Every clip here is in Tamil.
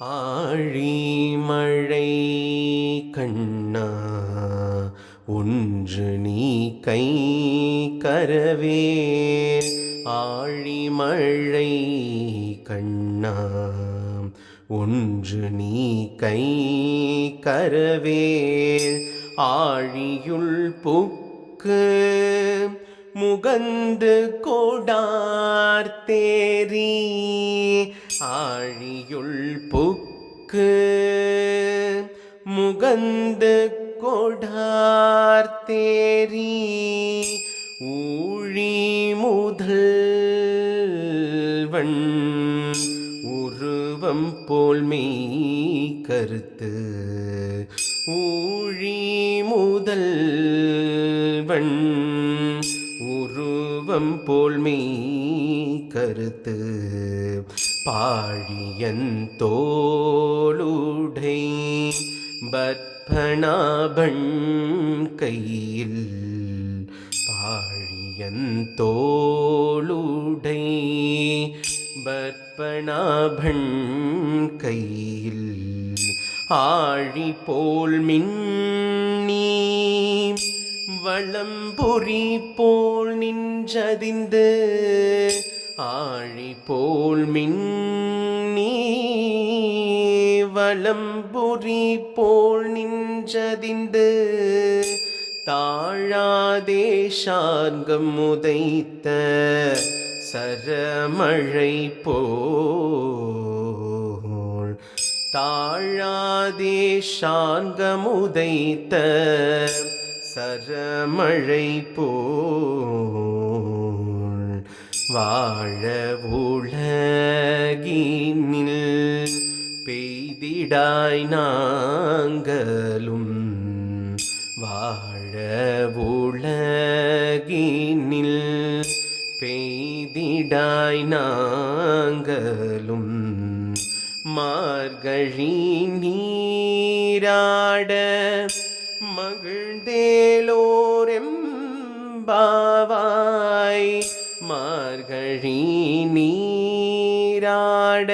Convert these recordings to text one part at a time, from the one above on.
ஆழிமழை கண்ணா ஒன்று நீ கை கரவேல். ஆழிமழை கண்ணா ஒன்று நீ கை கரவேல். ஆழியுள் புக்கு முகந்து கொடார் தேரி. ஆழியுள் புக்கு முகந்து கொடார் தேரி. ஊழி முதல்வன் உருவம் போல் மெய் கருத்து. ஊழி முதல்வன் உருவம் போல் மெய் கருத்து. பாழியன் தோளுடை பத்மநாபன் கையில். பாழியன் தோளுடை பத்மநாபன் கையில். ஆழி போல் மின்னி வளம்புரி போல் நின்றதிந்து. ஆழி போல் மின்னி வளம்புரி போல் நின்றதிந்து. தாழாதே சார்கம் உதைத்த சரமழை போல். தாழாதே சார்கமுதைத்த சரமழை போல். வாழ உலகினில் பெய்திடாய் நாங்களும். வாழ உலகினில் பெய்திடாய் நாங்களும். மார்கழி நீராட மகிழ்ந்தேலோரெம்பாவாய். மார்கழி நீராட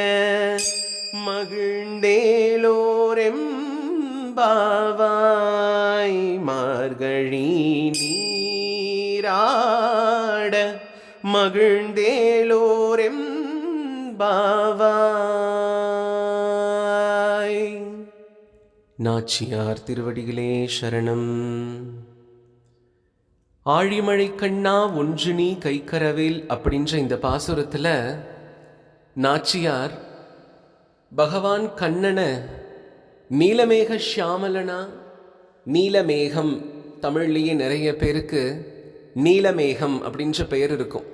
மகிழ்ந்தேலோரெம்பாவாய். மார்கழி நீராட மகிழ்ந்தேலோரெம்பாவாய். நாச்சியார் திருவடிகளே சரணம். ஆழிமழை கண்ணா ஒன்று நீ கைக்கரவேல் அப்படின்ற இந்த பாசுரத்தில் நாச்சியார் பகவான் கண்ணனை நீலமேக ஷியாமலனா. நீலமேகம் தமிழ்லேயே நிறைய பேருக்கு நீலமேகம் அப்படின்ற பெயர் இருக்கும்.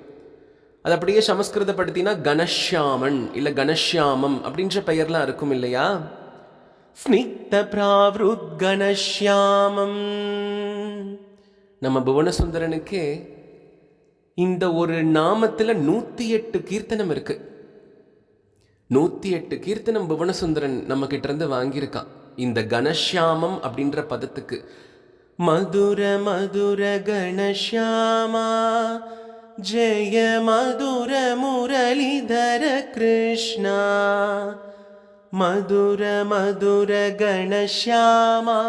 அது அப்படியே சமஸ்கிருதப்படுத்தினா கணஷ்யாமன் இல்லை கணஷ்யாமம் அப்படின்ற பெயர்லாம் இருக்கும் இல்லையா. ஸ்னிக்த பிராவ்ருத் கணஷ்யாமம். நம்ம புவனசுந்தரனுக்கே இந்த ஒரு நாமத்தில் 108 கீர்த்தனம் இருக்கு. 108 கீர்த்தனம் புவனசுந்தரன் நம்ம கிட்ட இருந்து வாங்கியிருக்கான் இந்த கணஷ்யாமம் அப்படின்ற பதத்துக்கு. மதுர மதுர கணஷ்யாமா ஜெய மதுர முரளிதர கிருஷ்ணா. மதுர மதுர கணஷ்யாமா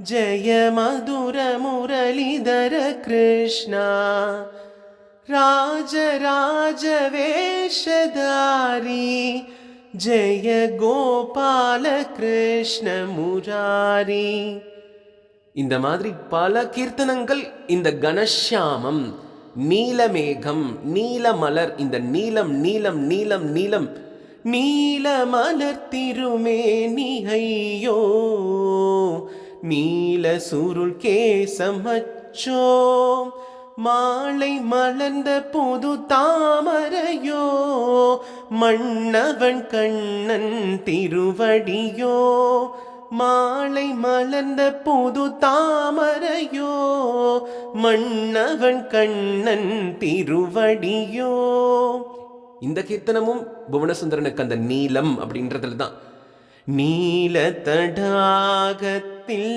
ஜெய மதுர முரளிதர கிருஷ்ணா. ராஜ ராஜ வேஷதாரி ஜெய கோபால கிருஷ்ண முராரி. இந்த மாதிரி பல கீர்த்தனங்கள் இந்த கணஷ்யாமம், நீலமேகம், நீலமலர். இந்த நீலம் நீலம் நீலம் நீலம் நீலமலர் திருமேனி ஐயோ. நீல சுருள் கேசமச்சோ. மாலை மலர்ந்த புது தாமரையோ. மன்னவன் கண்ணன் திருவடியோ. மாலை மலர்ந்த புது தாமரையோ. மன்னவன் கண்ணன் திருவடியோ. இந்த கீர்த்தனமும் புவனசுந்தரனுக்கு அந்த நீலம் அப்படின்றதுல தான். நீல தடாகத்தில்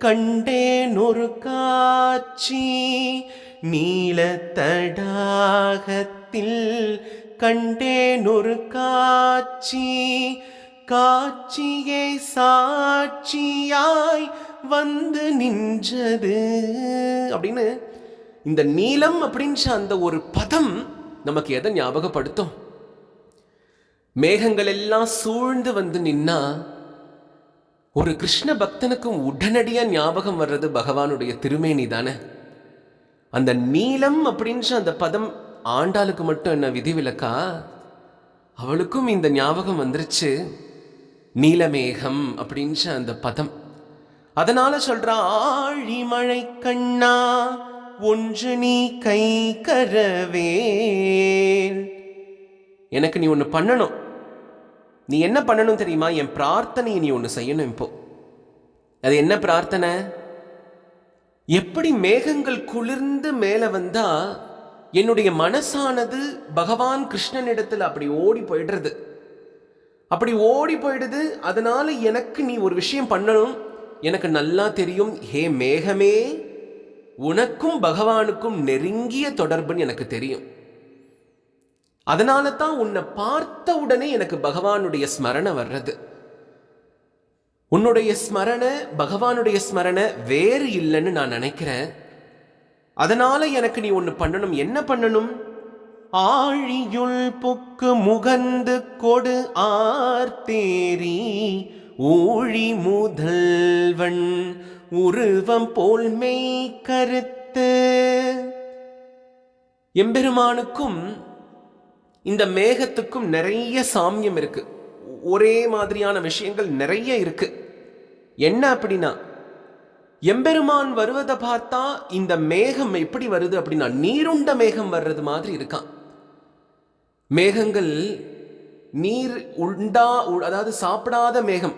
கண்டேன் ஒரு காட்சி. நீல தடாகத்தில் கண்டேன் ஒரு காட்சி. காட்சியே சாட்சியாய் வந்து நின்றது அப்படின்னு இந்த நீலம் அப்படின்ற அந்த ஒரு பதம் நமக்கு எதை ஞாபகப்படுத்தும்? மேகங்கள் எல்லாம் சூழ்ந்து வந்து நின்னா ஒரு கிருஷ்ண பக்தனுக்கும் உடனடியா ஞாபகம் வர்றது பகவானுடைய திருமேனி தானே. அந்த நீலம் அப்படின்ற அந்த பதம் ஆண்டாளுக்கு மட்டும் என்ன விதிவிலக்கா? அவளுக்கும் இந்த ஞாபகம் வந்துருச்சு, நீலமேகம் அப்படின்ற அந்த பதம். அதனால சொல்றா, ஆழிமழை கண்ணா ஒன்று நீ கை கரவேல். எனக்கு நீ ஒன்று பண்ணணும். நீ என்ன பண்ணணும் தெரியுமா? என் பிரார்த்தனையை நீ ஒன்று செய்யணும். இப்போ அது என்ன பிரார்த்தனை? எப்படி மேகங்கள் குளிர்ந்து மேலே வந்தா என்னுடைய மனசானது பகவான் கிருஷ்ணனிடத்தில் அப்படி ஓடி போயிடுறது, அப்படி ஓடி போயிடுது. அதனால எனக்கு நீ ஒரு விஷயம் பண்ணணும். எனக்கு நல்லா தெரியும், ஹே மேகமே, உனக்கும் பகவானுக்கும் நெருங்கிய தொடர்புன்னு எனக்கு தெரியும். அதனால தான் உன்னை பார்த்த உடனே எனக்கு பகவானுடைய ஸ்மரணை வர்றது. உன்னுடைய ஸ்மரணை பகவானுடைய ஸ்மரணை வேறு இல்லைன்னு நான் நினைக்கிறேன். அதனால எனக்கு நீ ஒன்று பண்ணணும். என்ன பண்ணணும்? ஆழியுள் புக்கு முகந்து கொடு ஆர்த்தேரி ஊழி முதல்வன் உருவம் போல் மெய் கருத்து. எம்பெருமானுக்கும் இந்த மேகத்துக்கும் நிறைய சாமியம் இருக்கு. ஒரே மாதிரியான விஷயங்கள் நிறைய இருக்கு. என்ன அப்படின்னா, எம்பெருமான் வருவதை பார்த்தா இந்த மேகம் எப்படி வருது அப்படின்னா நீருண்ட மேகம் வர்றது மாதிரி இருக்கான். மேகங்கள் நீர் உண்டா, அதாவது சாப்பிடாத மேகம்,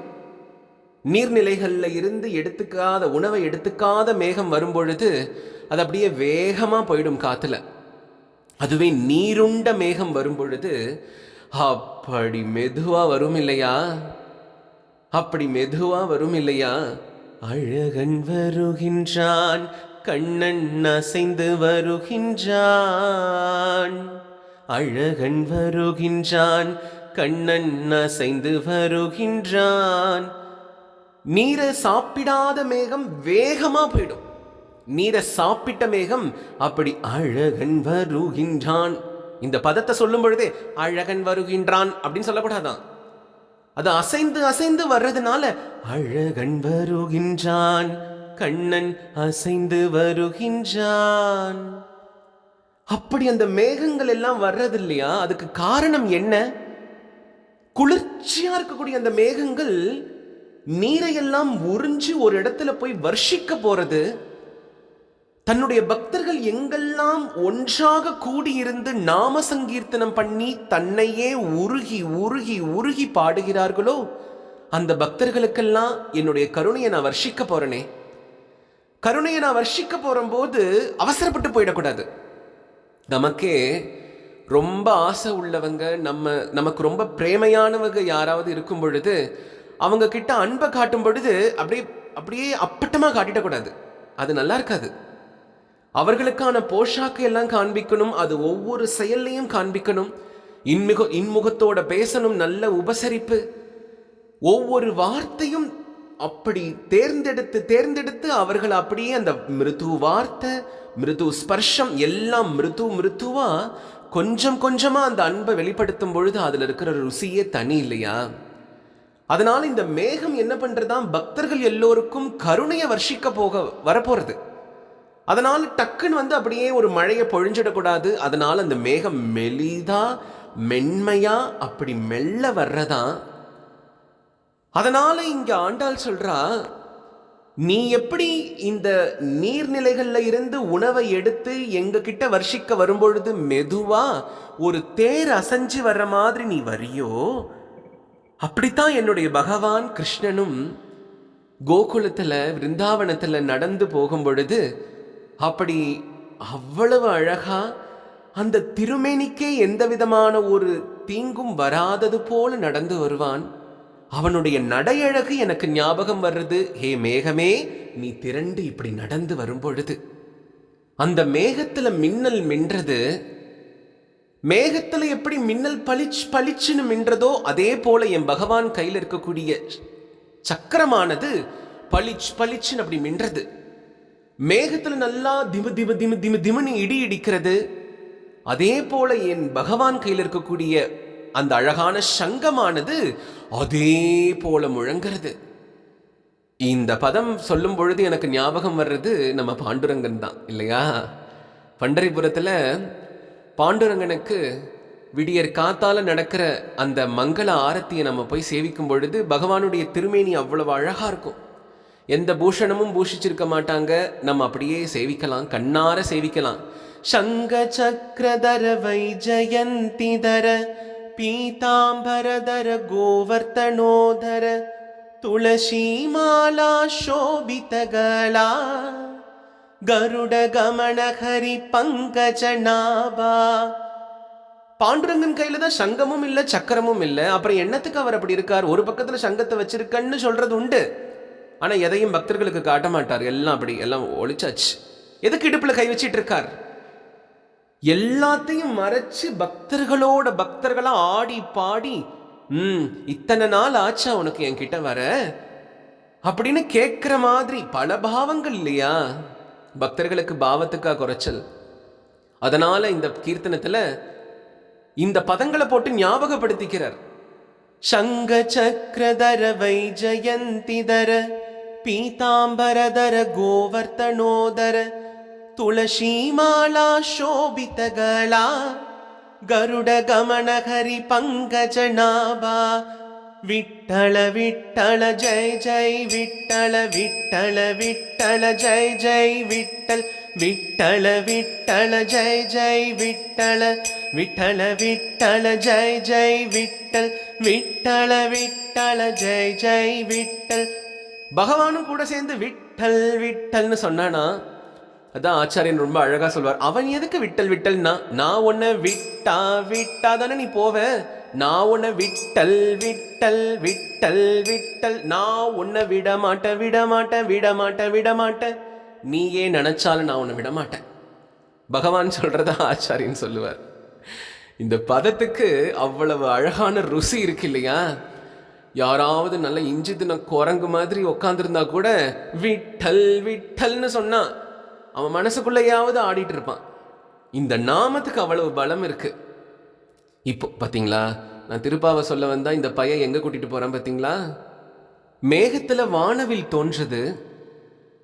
நீர்நிலைகள்ல இருந்து எடுத்துக்காத உணவை எடுத்துக்காத மேகம் வரும்பொழுது அது அப்படியே வேகமா போயிடும் காத்துல. அதுவே நீருண்ட மேகம் வரும் பொழுது அப்படி மெதுவா வரும் இல்லையா? அப்படி மெதுவா வரும் இல்லையா? அழகன் வருகின்றான், கண்ணன் அசைந்து வருகின்றான். அழகன் வருகின்றான், கண்ணன் அசைந்து வருகின்றான். நீரை சாப்பிடாத மேகம் வேகமா போயிடும். நீரை சாப்பிட்ட மேகம் அப்படி அழகன் வருகின்றான். இந்த பதத்தை சொல்லும் பொழுதே அழகன் வருகின்றான் அப்படின்னு சொல்லக்கூடாதான். அது அசைந்து அசைந்து வர்றதுனால அழகன் வருகின்றான், கண்ணன் அசைந்து வருகின்றான். அப்படி அந்த மேகங்கள் எல்லாம் வர்றது இல்லையா? அதுக்கு காரணம் என்ன? குளிர்ச்சியா இருக்கக்கூடிய அந்த மேகங்கள் நீரையெல்லாம் உறிஞ்சு ஒரு இடத்துல போய் வர்ஷிக்க போறது. தன்னுடைய பக்தர்கள் எங்கெல்லாம் ஒன்றாக கூடியிருந்து நாம சங்கீர்த்தனம் பண்ணி தன்னையே உருகி உருகி உருகி பாடுகிறார்களோ அந்த பக்தர்களுக்கெல்லாம் என்னுடைய கருணையை நான் வர்ஷிக்க போறேனே. கருணையை நான் வர்ஷிக்க போறம்போது அவசரப்பட்டு போயிடக்கூடாது. நமக்கே ரொம்ப ஆசை உள்ளவங்க, நமக்கு ரொம்ப பிரேமையானவங்க யாராவது இருக்கும் பொழுது அவங்க கிட்ட அன்பை காட்டும் பொழுது அப்படியே அப்பட்டமா காட்டிடக்கூடாது. அது நல்லா இருக்காது. அவர்களுக்கான போஷாக்கு எல்லாம் காண்பிக்கணும். அது ஒவ்வொரு செயல்லையும் காண்பிக்கணும். இன்முகத்தோட பேசணும். நல்ல உபசரிப்பு. ஒவ்வொரு வார்த்தையும் அப்படி தேர்ந்தெடுத்து தேர்ந்தெடுத்து அவர்கள் அப்படியே அந்த மிருது வார்த்தை, மிருது ஸ்பர்ஷம் எல்லாம் மிருதுவா கொஞ்சம் கொஞ்சமா அந்த அன்பை வெளிப்படுத்தும் பொழுது அதுல இருக்கிற ருசியே தனி இல்லையா? அதனால இந்த மேகம் என்ன பண்றதா, பக்தர்கள் எல்லோருக்கும் கருணையை வர்ஷிக்க வரப்போறது. அதனால டக்குன்னு அப்படியே ஒரு மழையை பொழிஞ்சிடக்கூடாது. அதனால அந்த மேகம் மெலிதா மென்மையா அப்படி மெல்ல வர்றதா. அதனால இங்க ஆண்டாள் சொல்றா, நீ எப்படி இந்த நீர்நிலைகள்ல இருந்து உணவை எடுத்து எங்க கிட்ட வர்ஷிக்க வரும்பொழுது மெதுவா ஒரு தேர் அசைஞ்சு வர்ற மாதிரி நீ வரியோ, அப்படித்தான் என்னுடைய பகவான் கிருஷ்ணனும் கோகுலத்துல விருந்தாவனத்துல நடந்து போகும் பொழுது அப்படி அவ்வளவு அழகா அந்த திருமேனிக்கே எந்த விதமான ஒரு தீங்கும் வராதது போல நடந்து வருவான். அவனுடைய நடையழகு எனக்கு ஞாபகம் வர்றது. ஹே மேகமே, நீ திரண்டு இப்படி நடந்து வரும் பொழுது அந்த மேகத்துல மின்னல் மின்றது. மேகத்துல எப்படி மின்னல் பளிச்சுன்னு மின்றதோ அதே போல என் பகவான் கையில் இருக்கக்கூடிய சக்கரமானது பளிச்சுன்னு அப்படி மின்றது. மேகத்துல நல்லா திமு திமு திமு திமு திமுன்னு இடி இடிக்கிறது. அதே போல என் பகவான் கையில் இருக்கக்கூடிய அந்த அழகான சங்கமானது அதே போல முழங்கிறது. இந்த பதம் சொல்லும் பொழுது எனக்கு ஞாபகம் வர்றது நம்ம பாண்டுரங்கன் தான் இல்லையா? பண்டரிபுரத்துல பாண்டுரங்கனுக்கு விடியற் காத்தால நடக்கிற அந்த மங்கள ஆரத்தியை நம்ம போய் சேவிக்கும் பொழுது பகவானுடைய திருமேனி அவ்வளவு அழகா இருக்கும். எந்த பூஷணமும் பூஷிச்சிருக்க மாட்டாங்க. நம்ம அப்படியே சேவிக்கலாம், கண்ணார சேவிக்கலாம். சங்க சக்கரதர வைஜயந்திதர பீதாம்பரதர கோவர்த்தனோதர துளசி மாலா சோபிதகளா கருட கமன ஹரி பங்கஜநாபா. பாண்டுரங்கன் கையில தான் சங்கமும் இல்ல, சக்கரமும் இல்ல. அப்புறம் என்னத்துக்கு அவர் அப்படி இருக்கார்? ஒரு பக்கத்துல சங்கத்தை வச்சிருக்கன்னு சொல்றது உண்டு, ஆனா எதையும் பக்தர்களுக்கு காட்ட மாட்டார். எல்லாம் அப்படி எல்லாம் ஒளிச்சாச்சு. எதுக்கு இடுப்புல கை வச்சிட்டு இருக்கார்? எல்லாத்தையும் மறைச்சு பக்தர்களா ஆடி பாடி இத்தனை நாள் ஆச்சா உனக்கு என் கிட்ட வர அப்படின்னு கேட்கிற மாதிரி பல பாவங்கள் இல்லையா? பக்தர்களுக்கு பாவத்துக்கா குறைச்சல். அதனால இந்த கீர்த்தனத்துல இந்த பதங்களை போட்டு ஞாபகப்படுத்திக்கிறார். சங்க சக்கரதர வைஜயந்திதர பீதாம்பரதர கோவர்த்தனோதர துளசி மாலா சோபிதகளா கருட கமன ஹரி பங்கஜநாபா. விட்டள விட்டள ஜெய் ஜெய் விட்டள விட்டள விட்டள ஜெய் ஜெய் விட்டல் விட்டள விட்டள ஜெய் ஜெய் விட்டள விட்டள விட்டள ஜெய் ஜெய் விட்டல் விட்டள விட்டள ஜெய் ஜெய் விட்டல். பகவானும் கூட சேர்ந்து விட்டல் விட்டல்னு சொன்னானா? அதான் ஆச்சாரியன் ரொம்ப அழகா சொல்வார். அவன் எதுக்கு விட்டல் விட்டல்னா, நான் உன்னை விட்டா தானே நீ போவ. நான் உன்னை விட்டல் விட்டல் விட்டல் விட்டல், நான் உன்னை விடமாட்டேன். நீயே நினைச்சாலும் நான் உன்னை விடமாட்டேன். பகவான் சொல்றதா ஆச்சாரியன் சொல்லுவார். இந்த பதத்துக்கு அவ்வளவு அழகான ருசி இருக்கு இல்லையா? யாராவது நல்ல இஞ்சி தின குரங்கு மாதிரி உட்காந்துருந்தா கூட விட்டல் விட்டல்னு சொன்னா அவன் மனசுக்குள்ளையாவது ஆடிட்டு இருப்பான். இந்த நாமத்துக்கு அவ்வளவு பலம் இருக்கு. இப்போ பாத்தீங்களா, நான் திருப்பாவை சொல்ல வந்தா இந்த பையன் எங்க கூட்டிட்டு போறேன் பாத்தீங்களா? மேகத்துல வானவில் தோன்றது.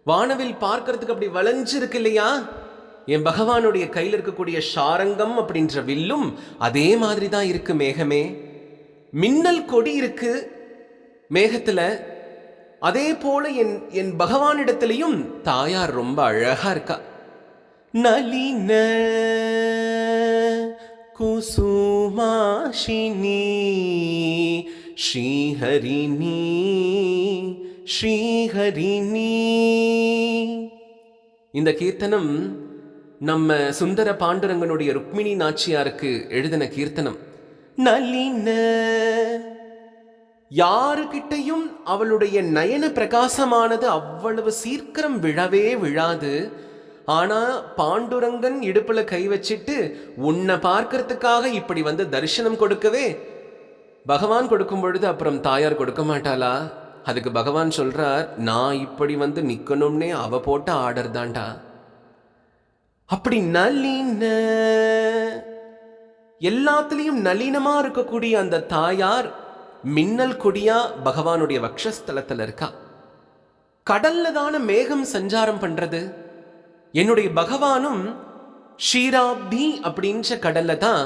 வானவில் பார்க்கறதுக்கு அப்படி வளைஞ்சிருக்கு இல்லையா? என் பகவானுடைய கையில் இருக்கக்கூடிய ஷாரங்கம் அப்படின்ற வில்லும் அதே மாதிரி தான் இருக்கு. மேகமே மின்னல் கொடி இருக்கு மேகத்துல. அதே போல என் பகவானிடத்திலையும் தாயார் ரொம்ப அழகா இருக்கா. நளின குசுமாஷினி ஸ்ரீஹரிணி ஸ்ரீஹரிணி. இந்த கீர்த்தனம் நம்ம சுந்தர பாண்டுரங்கனுடைய ருக்மிணி நாச்சியாருக்கு எழுதின கீர்த்தனம். நளின, யாருக்கிட்டையும் அவளுடைய நயன பிரகாசமானது அவ்வளவு சீக்கிரம் விழவே விழாது. ஆனா பாண்டுரங்கன் இடுப்புல கை வச்சிட்டு உன்னை பார்க்கறதுக்காக இப்படி வந்து தரிசனம் கொடுக்கவே பகவான் கொடுக்கும் பொழுது அப்புறம் தாயார் கொடுக்க மாட்டாளா? அதுக்கு பகவான் சொல்றார், நான் இப்படி வந்து நிக்கணும்னே அவ போட்ட ஆர்டர் தான்டா. அப்படி நளின, எல்லாத்திலையும் நளினமா இருக்கக்கூடிய அந்த தாயார் மின்னல் கொடியா பகவானுடைய வக்ஷஸ்தலத்துல இருக்கா. கடல்ல தான மேகம் சஞ்சாரம் பண்றது. என்னுடைய பகவானும் ஷீராப்தி அப்படின்ற கடல்ல தான்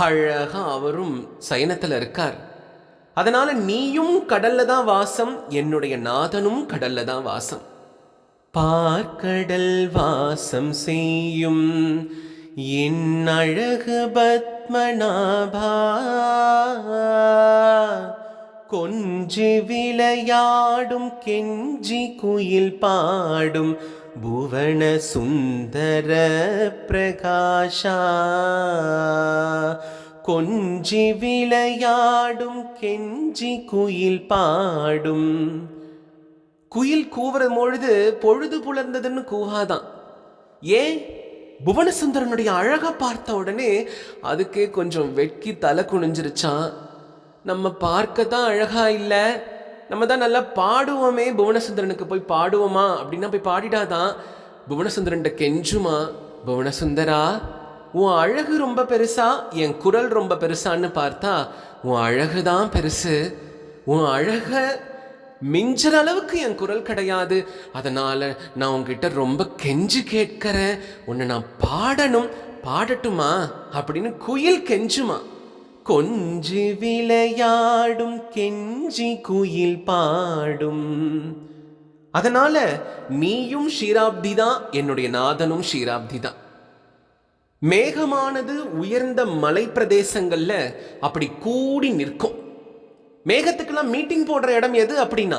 அழகா அவரும் சயனத்துல இருக்கார். அதனால நீயும் கடல்ல தான் வாசம், என்னுடைய நாதனும் கடல்ல தான் வாசம். பார்க்கடல் வாசம் செய்யும் என் அழகு பத்மநாபா, கொஞ்சி விளையாடும் கெஞ்சி குயில் பாடும் புவன சுந்தர பிரகாஷா, கொஞ்சி விளையாடும் கெஞ்சி குயில் பாடும். குயில் கூவுற பொழுது பொழுது புலர்ந்ததுன்னு கூவாதான். ஏன்? புவனசுந்தரனுடைய அழகை பார்த்த உடனே அதுக்கே கொஞ்சம் வெட்கி தலை குனிஞ்சிருச்சான். நம்ம பார்க்க தான் அழகா இல்லை, நம்ம தான் நல்லா பாடுவோமே, புவனசுந்தரனுக்கு போய் பாடுவோமா அப்படின்னா போய் பாடிடாதான். புவனசுந்தரன் கெஞ்சுமா, புவனசுந்தரா உன் அழகு ரொம்ப பெருசா என் குரல் ரொம்ப பெருசான்னு பார்த்தா உன் அழகு தான் பெருசு. உன் அழக மிஞ்சற அளவுக்கு என் குரல் கிடையாது. அதனால நான் உங்ககிட்ட ரொம்ப கெஞ்சு கேட்கிறேன், உன்னை நான் பாடணும், பாடட்டுமா அப்படின்னு குயில் கெஞ்சுமா. கொஞ்சி விளையாடும் கெஞ்சி குயில் பாடும். அதனால நீயும் ஷீராப்தி தான், என்னுடைய நாதனும் ஷீராப்தி தான். மேகமானது உயர்ந்த மலை பிரதேசங்கள்ல அப்படி கூடி நிற்கும். மேகத்துக்கெல்லாம் மீட்டிங் போடுற இடம் எது அப்படின்னா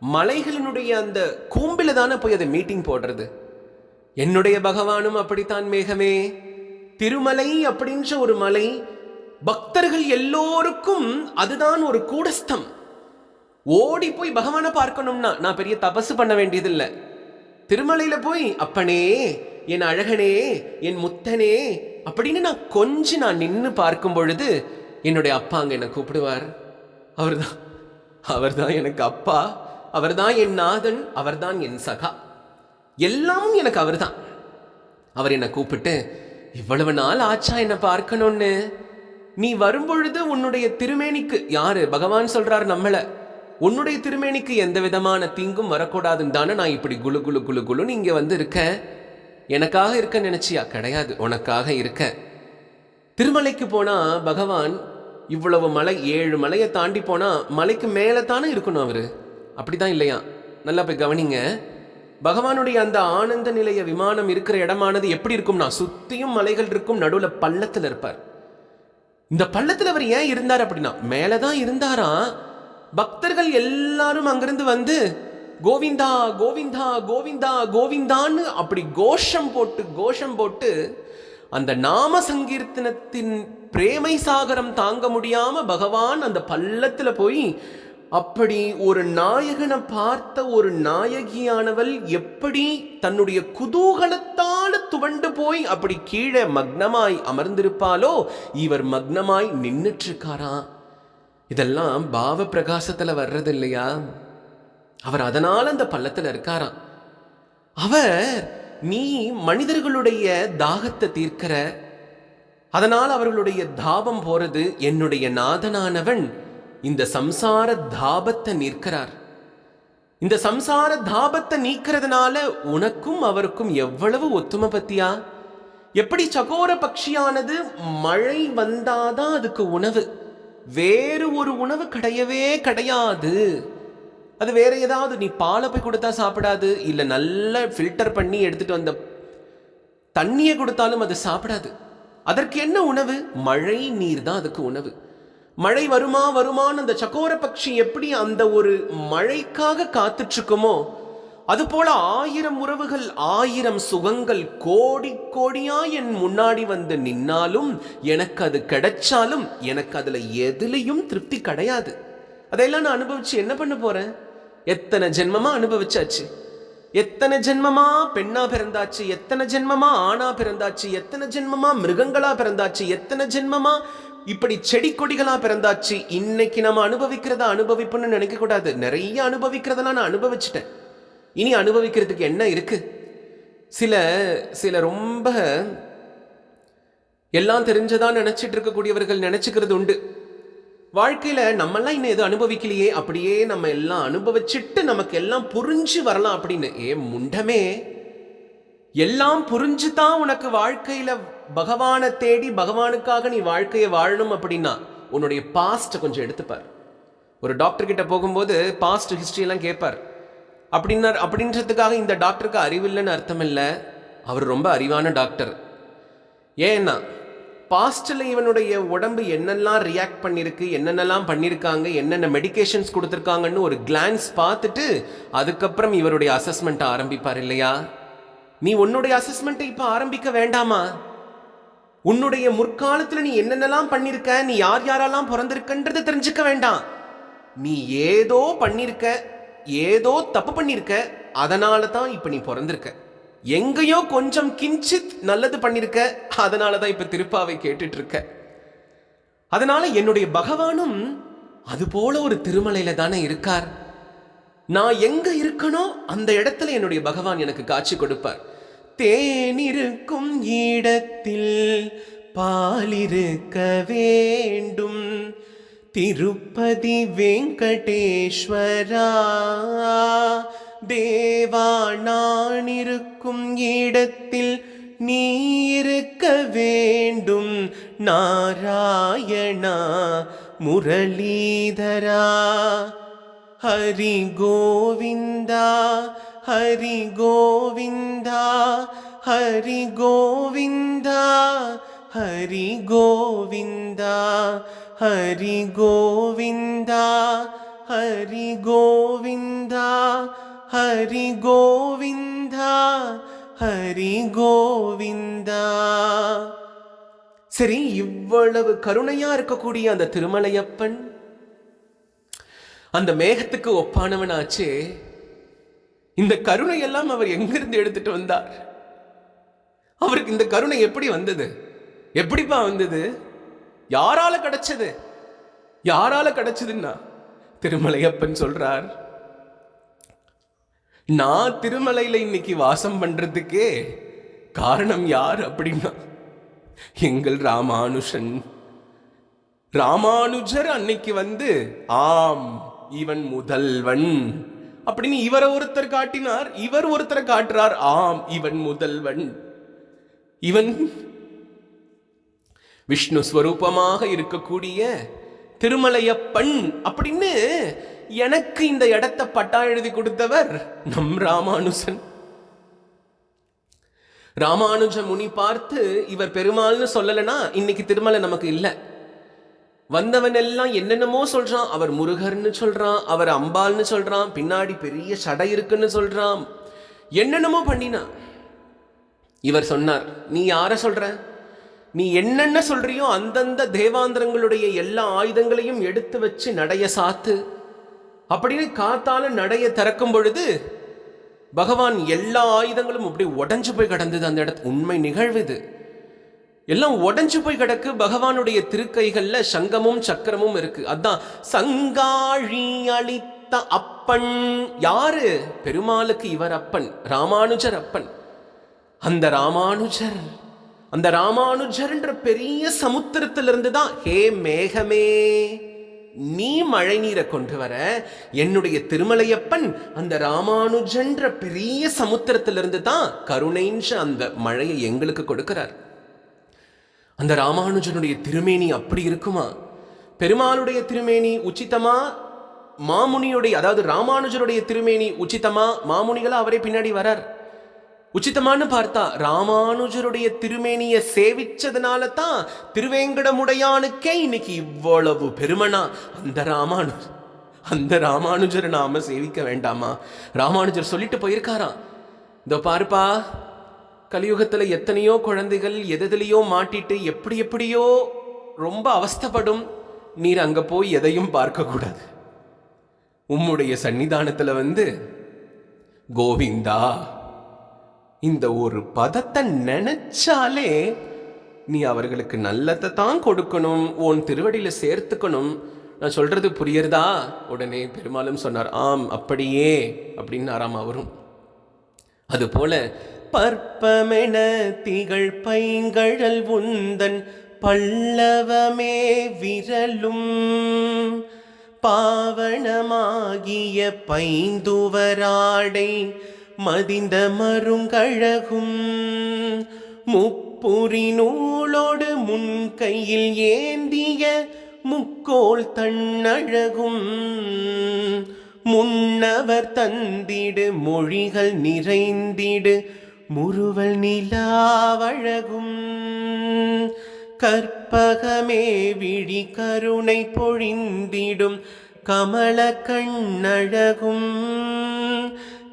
மலைகளினுடைய அந்த கூம்பில தானே போய் அதை மீட்டிங் போடுறது. என்னுடைய பகவானும் அப்படித்தான் மேகமே. திருமலை அப்படின்ற ஒரு மலை, பக்தர்கள் எல்லோருக்கும் அதுதான் ஒரு கூடஸ்தம். ஓடி போய் பகவானை பார்க்கணும்னா நான் பெரிய தபசு பண்ண வேண்டியதில்லை. திருமலையில போய் அப்பனே, என் அழகனே, என் முத்தனே அப்படின்னு நான் நின்று பார்க்கும் பொழுது என்னுடைய அப்பா அங்க என்னை கூப்பிடுவார். அவர்தான் எனக்கு அப்பா, அவர்தான் என் நாதன், அவர்தான் என் சகா, எல்லாமும் எனக்கு அவர்தான். அவர் என்னை கூப்பிட்டு, இவ்வளவு நாள் ஆச்சா என்னை பார்க்கணும்னு, நீ வரும்பொழுது உன்னுடைய திருமேனிக்கு, யாரு பகவான் சொல்றார் நம்மள, உன்னுடைய திருமேனிக்கு எந்த விதமான தீங்கும் வரக்கூடாதுன்னு தானே நான் இப்படி குலு குலு குலு குலுன்னு இங்க வந்து இருக்கேன். எனக்காக இருக்க நினைச்சியா? கிடையாது, உனக்காக இருக்க. திருமலைக்கு போனா பகவான் இவ்வளவு மலை, 7 மலையை தாண்டி போனா மலைக்கு மேலே தானே இருக்கணும் அவரு, அப்படிதான் இல்லையா? நல்லா போய் கவனிங்க. பகவானுடைய அந்த ஆனந்த நிலைய விமானம் இருக்கிற இடமானது எப்படி இருக்கும்னா சுத்தியும் மலைகள் இருக்கும், நடுவுல பள்ளத்துல இருப்பார். இந்த பள்ளத்துல அவர் ஏன் இருந்தார் அப்படின்னா மேலதான் இருந்தாரா. பக்தர்கள் எல்லாரும் அங்கிருந்து வந்து கோவிந்தா கோவிந்தா கோவிந்தா கோவிந்தான்னு அப்படி கோஷம் போட்டு அந்த நாம சங்கீர்த்தனத்தின் பிரேமை சாகரம் தாங்க முடியாம பகவான் அந்த பள்ளத்துல போய் அப்படி ஒரு நாயகனை பார்த்த ஒரு நாயகியானவள் எப்படி தன்னுடைய குதூகலத்தால துவண்டு போய் அப்படி கீழே மக்னமாய் அமர்ந்திருப்பாலோ இவர் மக்னமாய் நின்னுட்டு இருக்காராம். இதெல்லாம் பாவ பிரகாசத்துல வர்றது இல்லையா? அவர் அதனால அந்த பள்ளத்துல இருக்காராம். அவர், நீ மனிதர்களுடைய தாகத்தை தீர்க்கிற, அதனால் அவர்களுடைய தாபம் போறது, என்னுடைய நாதனானவன் இந்த சம்சார தாபத்தை நீக்கிறார். இந்த சம்சார தாபத்தை நீக்கிறதுனால உனக்கும் அவருக்கும் எவ்வளவு ஒத்துமை பத்தியா? எப்படி சகோர பட்சியானது மழை வந்தாதான் அதுக்கு உணவு, வேறு ஒரு உணவு கிடையவே கிடையாது. அது வேற ஏதாவது நீ பாலை போய் கொடுத்தா சாப்பிடாது, இல்லை நல்லா ஃபில்டர் பண்ணி எடுத்துட்டு வந்த தண்ணியை கொடுத்தாலும் அது சாப்பிடாது. அதற்கு என்ன உணவு? மழை நீர் தான் அதுக்கு உணவு. மழை வருமான்னு அந்த சக்கோர பட்சி எப்படி அந்த ஒரு மழைக்காக காத்துட்டு இருக்குமோ, அது போல 1000 உறவுகள் 1000 சுகங்கள் கோடி கோடியா என் முன்னாடி வந்து நின்னாலும் எனக்கு அது கிடைச்சாலும் எனக்கு அதுல எதுலையும் திருப்தி கிடையாது. அதையெல்லாம் நான் அனுபவிச்சு என்ன பண்ண போறேன்? எத்தனை ஜென்மமா அனுபவிச்சாச்சு, எத்தனை ஜென்மமா பெண்ணா பிறந்தாச்சு, எத்தனை ஜென்மமா ஆணா பிறந்தாச்சு, எத்தனை ஜென்மமா மிருகங்களா பிறந்தாச்சு, எத்தனை ஜென்மமா இப்படி செடி கொடிகளா பிறந்தாச்சு. இன்னைக்கு நம்ம அனுபவிக்கிறத அனுபவிப்புன்னு நினைக்க கூடாது. நிறைய அனுபவிக்கிறதெல்லாம் நான் அனுபவிச்சுட்டேன், இனி அனுபவிக்கிறதுக்கு என்ன இருக்கு? சில ரொம்ப எல்லாம் தெரிஞ்சதா நினைச்சிட்டு இருக்கக்கூடியவர்கள் நினைச்சுக்கிறது உண்டு. வாழ்க்கையில நம்மெல்லாம் இன்னும் எதுவும் அனுபவிக்கலையே, அப்படியே நம்ம எல்லாம் அனுபவிச்சுட்டு நமக்கு எல்லாம் புரிஞ்சு வரலாம் அப்படின்னு. முண்டமே, எல்லாம் புரிஞ்சுதான் உனக்கு வாழ்க்கையில பகவானை தேடி பகவானுக்காக நீ வாழ்க்கையை வாழணும் அப்படின்னா உன்னுடைய பாஸ்ட் கொஞ்சம் எடுத்துப்பார். ஒரு டாக்டர் கிட்ட போகும்போது பாஸ்ட் ஹிஸ்டரி எல்லாம் கேட்பார். அப்படின்றதுக்காக இந்த டாக்டருக்கு அறிவில்லைன்னு அர்த்தம் இல்லை, அவர் ரொம்ப அறிவான டாக்டர். ஏன்னா பாஸ்டில் இவனுடைய உடம்பு என்னெல்லாம் ரியாக்ட் பண்ணியிருக்கு, என்னென்னலாம் பண்ணியிருக்காங்க, என்னென்ன மெடிகேஷன்ஸ் கொடுத்துருக்காங்கன்னு ஒரு கிளான்ஸ் பார்த்துட்டு அதுக்கப்புறம் இவருடைய அசஸ்மெண்ட்டை ஆரம்பிப்பார் இல்லையா? நீ உன்னுடைய அசஸ்மெண்ட்டை இப்போ ஆரம்பிக்க வேண்டாமா? உன்னுடைய முற்காலத்தில் நீ என்னென்னலாம் பண்ணியிருக்க, நீ யார் யாரெல்லாம் பிறந்திருக்கன்றது தெரிஞ்சுக்க வேண்டாம். நீ ஏதோ பண்ணியிருக்க, ஏதோ தப்பு பண்ணியிருக்க, அதனால தான் இப்போ நீ பிறந்திருக்க. எங்கேயோ கொஞ்சம் கிஞ்சித் நல்லது பண்ணிருக்க, அதனாலதான் இப்ப திருப்பாவை கேட்டுட்டு இருக்க. அதனால என்னுடைய பகவானும் அது போல ஒரு திருமலையில தானே இருக்கார். நான் எங்க இருக்கணும் அந்த இடத்துல என்னுடைய பகவான் எனக்கு காட்சி கொடுப்பார். தேனிருக்கும் இடத்தில் பாலிருக்க வேண்டும், திருப்பதி வெங்கடேஸ்வரா தேவா. நான் இருக்கும் இடத்தில் நீ இருக்க வேண்டும், நாராயணா முரளீதரா. ஹரி கோவிந்தா ஹரி கோவிந்தா ஹரி கோவிந்தா ஹரி கோவிந்தா ஹரி கோவிந்தா ஹரி கோவிந்தா ஹரி கோவிந்தா ஹரி கோவிந்தா. சரி, இவ்வளவு கருணையா இருக்கக்கூடிய அந்த திருமலையப்பன் அந்த மேகத்துக்கு ஒப்பானவனாச்சே, இந்த கருணை எல்லாம் அவர் எங்கிருந்து எடுத்துட்டு வந்தார்? அவருக்கு இந்த கருணை எப்படி வந்தது? எப்படிப்பா வந்தது? யாரால கிடைச்சது? யாரால கிடைச்சதுன்னா திருமலையப்பன் சொல்றார், நான் திருமலையில இன்னைக்கு வாசம் பண்றதுக்கே காரணம் யார் அப்படின்னா எங்கள் ராமானுஷன். ராமானுஜர் அன்னைக்கு வந்து ஆம் இவன் முதல்வன் அப்படின்னு இவரை ஒருத்தர் காட்டினார், இவர் ஒருத்தரை காட்டுறார், ஆம் இவன் முதல்வன். இவன் விஷ்ணு ஸ்வரூபமாக இருக்கக்கூடிய திருமலையப்பன் அப்படின்னு எனக்கு இந்த இடத்தை பட்டா எழுதி கொடுத்தவர் நம் ராமானுஜன். ராமானுஜ முனி பார்த்து இவர் பெருமாள்னு சொல்லலைன்னா இன்னைக்கு திருமலை நமக்கு இல்லை. வந்தவன் எல்லாம் என்னென்னமோ சொல்றான். அவர் முருகர்னு சொல்றான், அவர் அம்பாள்னு சொல்றான், பின்னாடி பெரிய சடை இருக்குன்னு சொல்றான், என்னென்னமோ பண்ணினா. இவர் சொன்னார், நீ யார சொல்ற? நீ என்னென்ன சொல்றியோ அந்தந்த தேவாந்திரங்களுடைய எல்லா ஆயுதங்களையும் எடுத்து வச்சு நடைய சாத்து அப்படின்னு காத்தால நடைய திறக்கும் பொழுது பகவான் எல்லா ஆயுதங்களும் அப்படி உடஞ்சு போய் கிடந்தது. அந்த இடத்து உண்மை நிகழ்வு இது. எல்லாம் உடஞ்சு போய் கிடக்கு. பகவானுடைய திருக்கைகள்ல சங்கமும் சக்கரமும் இருக்கு. அதான் சங்காழி அளித்த அப்பன். யாரு? பெருமாளுக்கு இவர் அப்பன், ராமானுஜர் அப்பன். அந்த ராமானுஜர், அந்த ராமானுஜர்ன்ற பெரிய சமுத்திரத்திலிருந்து தான் ஹே மேகமே நீ மழை நீரை கொண்டு வர, என்னுடைய திருமலையப்பன் அந்த ராமானுஜன்ற பெரிய சமுத்திரத்திலிருந்து தான் கருணைன்ற அந்த மழையை எங்களுக்கு கொடுக்கிறார். அந்த ராமானுஜனுடைய திருமேனி அப்படி இருக்குமா? பெருமாளுடைய திருமேனி உச்சிதமா, மாமுனியுடைய அதாவது ராமானுஜருடைய திருமேனி உச்சிதமா, மாமுனிகளா அவரே பின்னாடி வரார். உச்சிதமானு பார்த்தா ராமானுஜருடைய திருமேனியை சேவிச்சதுனால தான் திருவேங்கடமுடையானுக்கே இன்னைக்கு இவ்வளவு பெருமனா. அந்த ராமானுஜரை நாம சேவிக்க வேண்டாமா? ராமானுஜர் சொல்லிட்டு போயிருக்காராம், இதோ பாருப்பா, கலியுகத்துல எத்தனையோ குழந்தைகள் எதிலையோ மாட்டிட்டு எப்படியோ ரொம்ப அவஸ்தப்படும். நீர் அங்க போய் எதையும் பார்க்க கூடாது. உம்முடைய சன்னிதானத்துல வந்து கோவிந்தா இந்த ஒரு பதத்தை நினைச்சாலே நீ அவர்களுக்கு நல்லதை தான் கொடுக்கணும், உன் திருவடியில சேர்த்துக்கணும். நான் சொல்றது புரியுறதா? உடனே பெருமாளும் சொன்னார், ஆம் அப்படியே அப்படின்னாராம் அவரும். அதுபோல பற்பமென திகழ் பைங்கழல் உந்தன் பல்லவமே விரலும் பாவனமாகிய பைந்துவராடை மதிந்த மருங்கழகும் முப்புரி நூலோடு முன்கையில் ஏந்திய முக்கோல் தன்னழகும் முன்னவர் தந்திடு மொழிகள் நிறைந்திடு முறுவல் நிலாவழகும் கற்பகமே விழி கருணை பொழிந்திடும் கமல கண்ணழகும்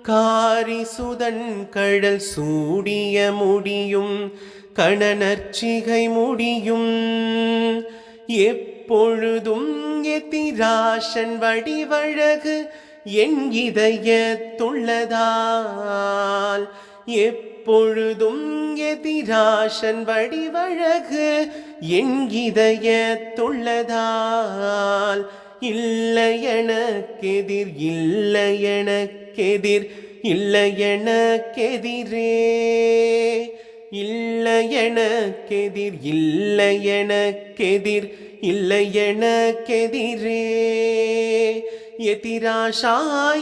காரிசுதன் கழல் சூடிய முடியும் கணநற்சிகை முடியும் எப்பொழுதும் எதிராசன் வடிவழகு என் இதயத்துள்ளதால் எப்பொழுதும் எதிராசன் வடிவழகு என் இதயத்துள்ளதால் இல்லையெனக்கெதிர் இல்லையெனக்கெதிர் இல்லையெனக்கெதிரே இல்லையெனக்கெதிர் இல்லையெனக்கெதிர் இல்லையெனக்கெதிரே யதிராஷா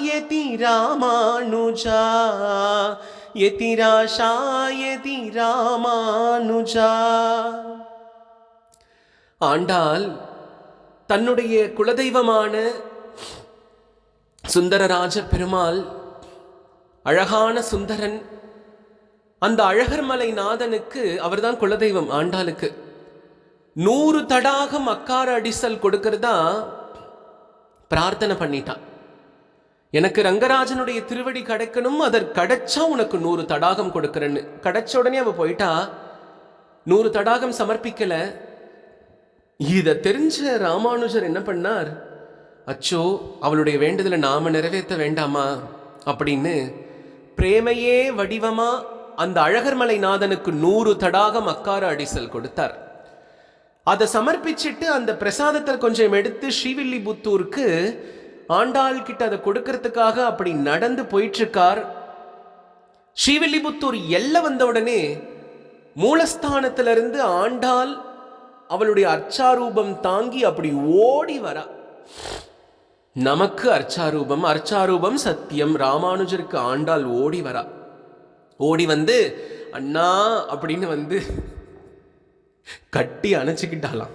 யதி ராமானுஜா யதிராஷா யதி ராமானுஜா. ஆண்டாள் தன்னுடைய குலதெய்வமான சுந்தரராஜ பெருமாள், அழகான சுந்தரன், அந்த அழகர்மலை நாதனுக்கு அவர்தான் குலதெய்வம். ஆண்டாளுக்கு 100 தடாகம் அக்கார அடிசல் கொடுக்கிறதா பிரார்த்தனை பண்ணிட்டான். எனக்கு ரங்கராஜனுடைய திருவடி கிடைக்கணும், அதற்கு கிடைச்சா உனக்கு 100 தடாகம் கொடுக்கறேன்னு. கிடைச்ச உடனே அவ போயிட்டா. 100 தடாகம் சமர்ப்பிக்கல. இத தெரிஞ்ச ராமானுஜர் என்ன பண்ணார், அச்சோ அவளுடைய வேண்டுதலை நாம நிறைவேற்ற வேண்டாமா அப்படின்னு பிரேமையே வடிவமா அந்த அழகர்மலை நாதனுக்கு 100 தடாகம் அக்கார அடிசல் கொடுத்தார். அதை சமர்ப்பிச்சுட்டு அந்த பிரசாதத்தை கொஞ்சம் எடுத்து ஸ்ரீவில்லிபுத்தூருக்கு ஆண்டாள் கிட்ட அதை கொடுக்கறதுக்காக அப்படி நடந்து போயிட்டு இருக்கார். ஸ்ரீவில்லிபுத்தூர் எல்லை வந்த உடனே மூலஸ்தானத்திலிருந்து ஆண்டாள் அவளுடைய அர்ச்சாரூபம் தாங்கி அப்படி ஓடி வரா. நமக்கு அர்ச்சாரூபம், அர்ச்சாரூபம் சத்தியம். ராமானுஜருக்கு ஆண்டாள் ஓடி வரா. ஓடி வந்து அண்ணா அப்படின்னு வந்து கட்டி அணைச்சுக்கிட்டாலாம்.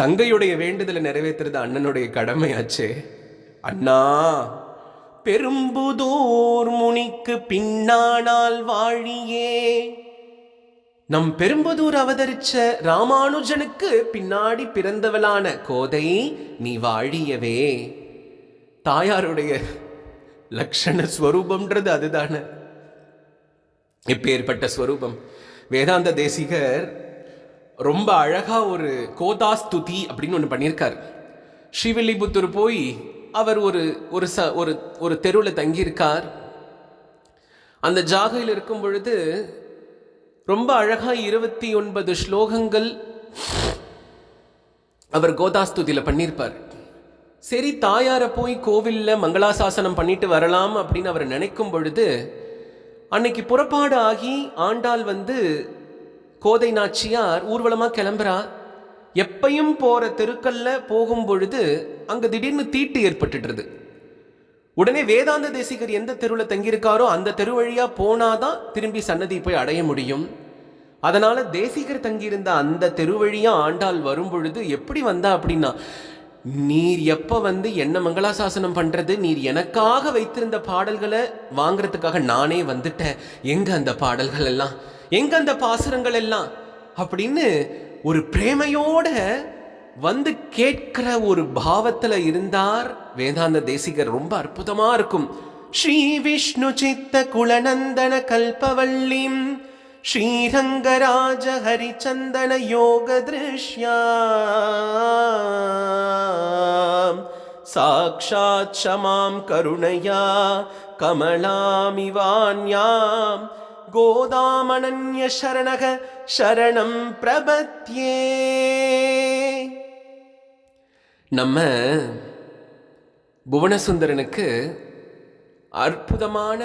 தங்கையுடைய வேண்டுதலை நிறைவேற்றுறது அண்ணனுடைய கடமையாச்சே. அண்ணா பெரும்புதூர் முனிக்கு பின்னானால் வாழியே. நம் பெரும்புதூர் அவதரிச்ச ராமானுஜனுக்கு பின்னாடி பிறந்தவளான கோதை நீ வாழியவே. தாயாருடைய லட்சண ஸ்வரூபம்ன்றது அதுதானே. இப்பேற்பட்ட ஸ்வரூபம் வேதாந்த தேசிகர் ரொம்ப அழகா ஒரு கோதாஸ்துதி அப்படின்னு ஒன்று பண்ணியிருக்கார். ஸ்ரீவில்லிபுத்தூர் போய் அவர் ஒரு ஒரு தெருவில் தங்கியிருக்கார். அந்த ஜாகையில் இருக்கும் பொழுது ரொம்ப அழகா 29 ஸ்லோகங்கள் அவர் கோதாஸ்துதியில் பண்ணியிருப்பார். சரி, தாயாரை போய் கோவிலில் மங்களாசாசனம் பண்ணிட்டு வரலாம் அப்படின்னு அவர் நினைக்கும் பொழுது அன்னைக்கு புறப்பாடு ஆகி ஆண்டாள் வந்து கோதை நாச்சியார் ஊர்வலமாக கிளம்புறா. எப்பையும் போகிற தெருக்கல்ல போகும் பொழுது அங்கே திடீர்னு தீட்டு ஏற்பட்டுடுறது. உடனே வேதாந்த தேசிகர் எந்த தெருவில் தங்கியிருக்காரோ அந்த தெரு வழியாக போனாதான் திரும்பி சன்னதி போய் அடைய முடியும். அதனால தேசிகர் தங்கியிருந்த அந்த தெரு வழியாக ஆண்டாள் வரும் பொழுது எப்படி வந்தா அப்படின்னா, நீர் எப்போ வந்து என்ன மங்களாசாசனம் பண்ணுறது, நீர் எனக்காக வைத்திருந்த பாடல்களை வாங்கிறதுக்காக நானே வந்துட்டேன், எங்கே அந்த பாடல்கள் எல்லாம், எங்கே அந்த பாசுரங்கள் எல்லாம் அப்படின்னு ஒரு பிரேமையோட வந்து கேட்கிற ஒரு பாவத்தில் இருந்தார் வேதாந்த தேசிகர். ரொம்ப அற்புதமாக இருக்கும். ஸ்ரீ விஷ்ணு சித்த குலநந்தன கல்பவல்லிம் ஸ்ரீரங்கராஜ ஹரிச்சந்தன யோக திருஷ்யாம் சாக்ஷாத் ஷமாம் கருணையா கமலாமிவான்யாம் கோதாமனன்ய சரணக சரணம் பிரபத்யே. நம்ம புவனசுந்தரனுக்கு அற்புதமான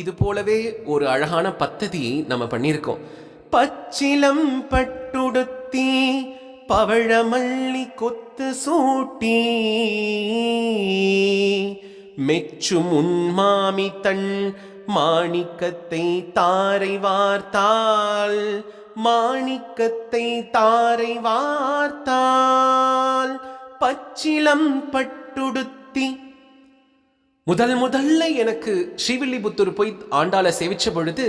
இது போலவே ஒரு அழகான பத்ததி நம்ம பண்ணியிருக்கோம். பச்சிலம் பட்டுடுத்தி பவழமல்லி கொத்து சூட்டி மெச்சும் உன்மாமி தன் மாணிக்கத்தை தாரை வார்த்தாள், மாணிக்கத்தை தாரை வார்த்தாள். பச்சிலம் பட்டுடுத்தி முதல்ல எனக்கு ஸ்ரீவில்லிபுத்தூர் போய் ஆண்டாளை சேவிச்ச பொழுது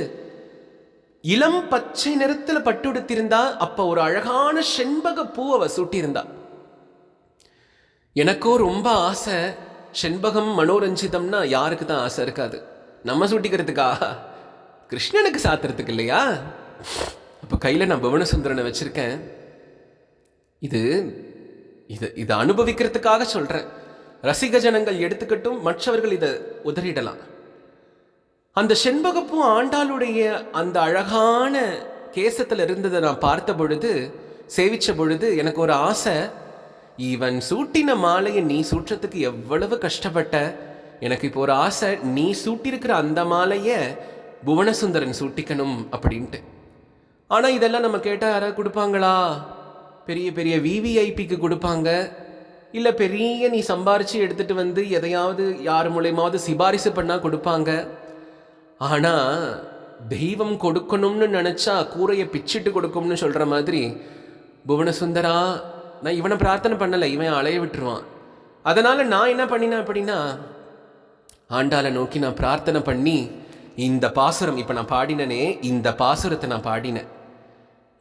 இளம் பச்சை நிறத்தில் பட்டுடுத்திருந்தா. அப்ப ஒரு அழகான செண்பக பூ அவ சூட்டியிருந்தா. எனக்கோ ரொம்ப ஆசை. செண்பகம் மனோரஞ்சிதம்னா யாருக்கு தான் ஆசை இருக்காது? நம்ம சூட்டிக்கிறதுக்கா? கிருஷ்ணனுக்கு சாத்துறதுக்கு இல்லையா? அப்போ கையில் நான் புவனசுந்தரனை வச்சிருக்கேன். இதை அனுபவிக்கிறதுக்காக சொல்கிறேன். ரசிக ஜனங்கள் எடுத்துக்கட்டும், மற்றவர்கள் இதை உதறிடலாம். அந்த செண்பகப்பூ ஆண்டாளுடைய அந்த அழகான கேசத்தில் இருந்ததை நான் பார்த்த பொழுது, சேவிச்ச பொழுது எனக்கு ஒரு ஆசை, இவன் சூட்டின மாலையை நீ சூற்றத்துக்கு எவ்வளவு கஷ்டப்பட்ட, எனக்கு இப்போ ஒரு ஆசை, நீ சூட்டியிருக்கிற அந்த மாலையை புவனசுந்தரன் சூட்டிக்கணும் அப்படின்ட்டு. ஆனால் இதெல்லாம் நம்ம கேட்டால் யாராவது கொடுப்பாங்களா? பெரிய பெரிய விவிஐபிக்கு கொடுப்பாங்க, இல்லை பெரிய நீ சம்பாரித்து எடுத்துகிட்டு வந்து எதையாவது யார் மூலயமாவது சிபாரிசு பண்ணால் கொடுப்பாங்க. ஆனால் தெய்வம் கொடுக்கணும்னு நினச்சா கூரையை பிச்சுட்டு கொடுக்கும்னு சொல்கிற மாதிரி, புவனசுந்தரா நான் இவனை பிரார்த்தனை பண்ணலை, இவன் அலைய விட்டுருவான். அதனால் நான் என்ன பண்ணினேன் அப்படின்னா, ஆண்டாளை நோக்கி நான் பிரார்த்தனை பண்ணி இந்த பாசுரம், இப்போ நான் பாடினனே இந்த பாசுரத்தை நான் பாடினேன்.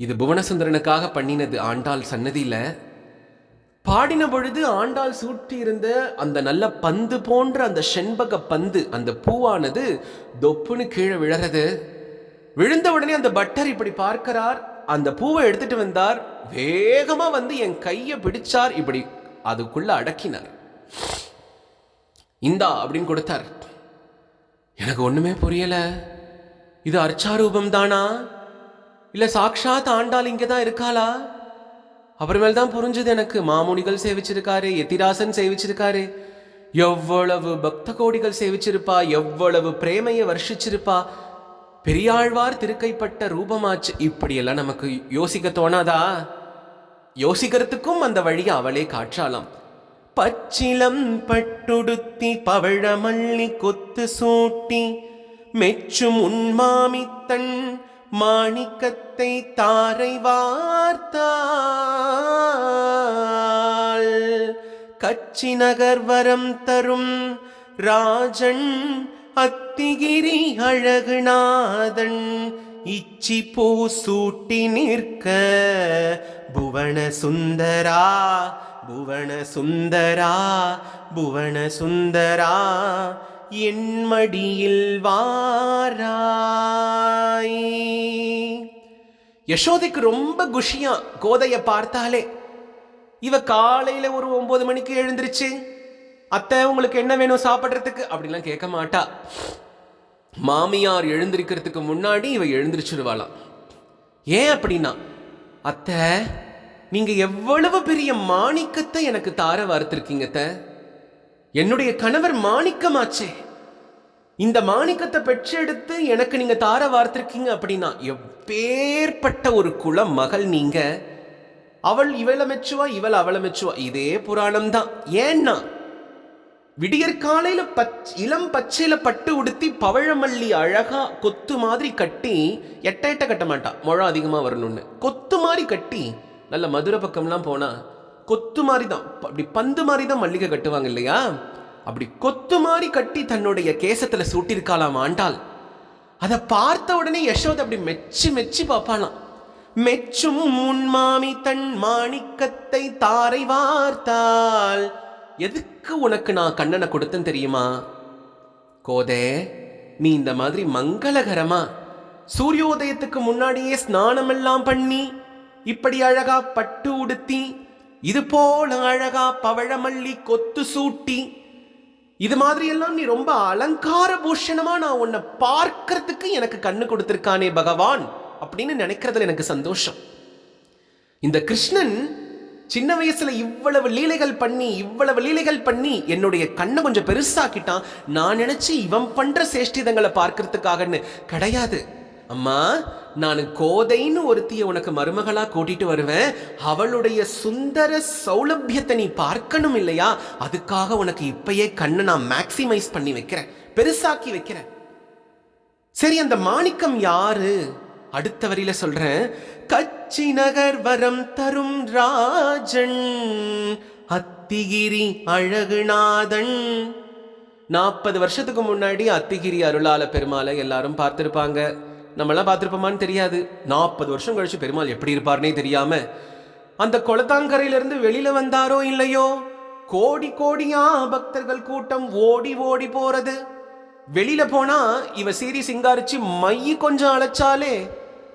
இது புவனசுந்தரனுக்காக பண்ணினது. ஆண்டாள் சன்னதியில் பாடின பொழுது ஆண்டாள் சூட்டி இருந்த அந்த நல்ல பந்து போன்ற அந்த செண்பக பந்து, அந்த பூவானது தொப்புன்னு கீழே விழறது. விழுந்த உடனே அந்த பட்டர் இப்படி பார்க்கிறார், அந்த பூவை எடுத்துட்டு வந்தார், வேகமா வந்து என் கையை பிடிச்சார், இப்படி அதுக்குள்ள அடக்கினார். இந்தா அப்படின்னு கொடுத்தார். எனக்கு ஒண்ணுமே புரியல, இது அர்ச்சாரூபம் தானா இல்ல சாக்ஷாத் ஆண்டாள் இங்கதான் இருக்காளா? அப்புறமேல் தான் புரிஞ்சது எனக்கு. மாமுனிகள் சேவிச்சிருக்காரு, எத்திராசன் சேவிச்சிருக்காரு, எவ்வளவு பக்த கோடிகள் சேவிச்சிருப்பா, எவ்வளவு பிரேமையை வர்ஷிச்சிருப்பா, பெரியாழ்வார் திருக்கைப்பட்ட ரூபமாச்சு. இப்படியெல்லாம் நமக்கு யோசிக்க தோணாதா? யோசிக்கிறதுக்கும் அந்த வழியை அவளே காற்றாலாம். பச்சிலம் பட்டுடுத்தி பவழமல்லி கொத்து சூட்டி மெச்சும் உன்மாமித்தன் மாணிக்கத்தை தாரை வார்த்தாள். கச்சி நகர் வரம் தரும் ராஜன் அத்திகிரி அழகுநாதன் இச்சி பூ சூட்டி நிற்க புவன சுந்தரா புவன சுந்தரா புவன சுந்தரா என் மடியில் வாராய். யசோதைக்கு ரொம்ப குஷியா கோதைய பார்த்தாலே. இவ காலையில ஒரு 9 மணிக்கு எழுந்திருச்சு, அத்தை உங்களுக்கு என்ன வேணும் சாப்பிட்றதுக்கு அப்படிலாம் கேட்க மாட்டா. மாமியார் எழுந்திருக்கிறதுக்கு முன்னாடி இவ எழுந்திரிச்சிருவாளாம். ஏன் அப்படின்னா, அத்தை நீங்க எவ்வளவு பெரிய மாணிக்கத்தை எனக்கு தார வார்த்திருக்கீங்க அத்தை, என்னுடைய கணவர் மாணிக்கமாச்சே, இந்த மாணிக்கத்தை பெற்றெடுத்து எனக்கு நீங்க தார வார்த்திருக்கீங்க அப்படின்னா எப்பேற்பட்ட ஒரு குல மகள் நீங்க. அவள் இவளை மெச்சுவா, இவள் அவளை மெச்சுவா. இதே புராணம் தான். ஏன்னா விடியற்காலையில இளம் பச்சையில பட்டு உடுத்தி பவழமல்லி அழகா கொத்து மாதிரி கட்டி, எட்ட கட்ட மாட்டா, முழம் அதிகமா வரணும்னு கொத்து மாதிரி கட்டி, நல்ல மதுரை பக்கம்லாம் போனா கொத்து மாதிரி தான், அப்படி பந்து மாதிரி தான் மல்லிகை கட்டுவாங்க இல்லையா, அப்படி கொத்து மாதிரி கட்டி தன்னுடைய கேசத்துல சூட்டிருக்காளாம் ஆண்டாள். அதை பார்த்த உடனே யசோதை அப்படி மெச்சி மெச்சி பார்ப்பாளாம். மெச்சும் முன்மாமி தன் மாணிக்கத்தை தாரை வார்த்தாள். எதுக்கு உனக்கு நான் கண்ணனை கொடுத்தேன் தெரியுமா? கோதே, நீ இந்த மாதிரி மங்களகரமா சூரியோதயத்துக்கு முன்னாடியே ஸ்நானம் எல்லாம் பண்ணி, இப்படி அழகா பட்டு உடுத்தி, இது போல அழகா பவழமல்லி கொத்து சூட்டி, இது மாதிரி எல்லாம் நீ ரொம்ப அலங்கார பூஷணமா நான் உன்னை பார்க்கறதுக்கு எனக்கு கண்ணு கொடுத்திருக்கானே பகவான் அப்படின்னு நினைக்கிறதுல எனக்கு சந்தோஷம். இந்த கிருஷ்ணன் சின்ன வயசுல இவ்வளவு லீலைகள் பண்ணி என்னுடைய கண்ணை கொஞ்சம் பெருசாக்கிட்டான். நான் நினைச்சு இவன் பண்ற சேஷ்டிதங்களை பார்க்கறதுக்காகன்னு கிடையாது. அம்மா, நான் கோதைன்னு ஒருத்திய உனக்கு மருமகளா கூட்டிட்டு வருவேன், அவளுடைய சுந்தர சௌலபியத்தை நீ பார்க்கணும் இல்லையா, அதுக்காக உனக்கு இப்பயே கண்ணை நான் மேக்சிமைஸ் பண்ணி வைக்கிறேன், பெருசாக்கி வைக்கிறேன். சரி, அந்த மாணிக்கம் யாரு? அடுத்த வரியில சொல்றேன். கச்சி நகர் வரம் தரும் ராஜன் அத்திகிரி அழகுநாதன். 40 வருஷத்துக்கு முன்னாடி அத்திகிரி அருளால பெருமாளை எல்லாரும் பார்த்திருப்பாங்க. நம்மளாம் பார்த்திருப்போமான்னு தெரியாது. 40 வருஷம் கழிச்சு பெருமாள் எப்படி இருப்பார்னே தெரியாம அந்த குளத்தாங்கரையிலிருந்து வெளியில வந்தாரோ இல்லையோ, கோடி கோடியா பக்தர்கள் கூட்டம் ஓடி ஓடி போறது. வெளியில போனா இவ சீரி சிங்காரிச்சு மைய கொஞ்சம் அழைச்சாலே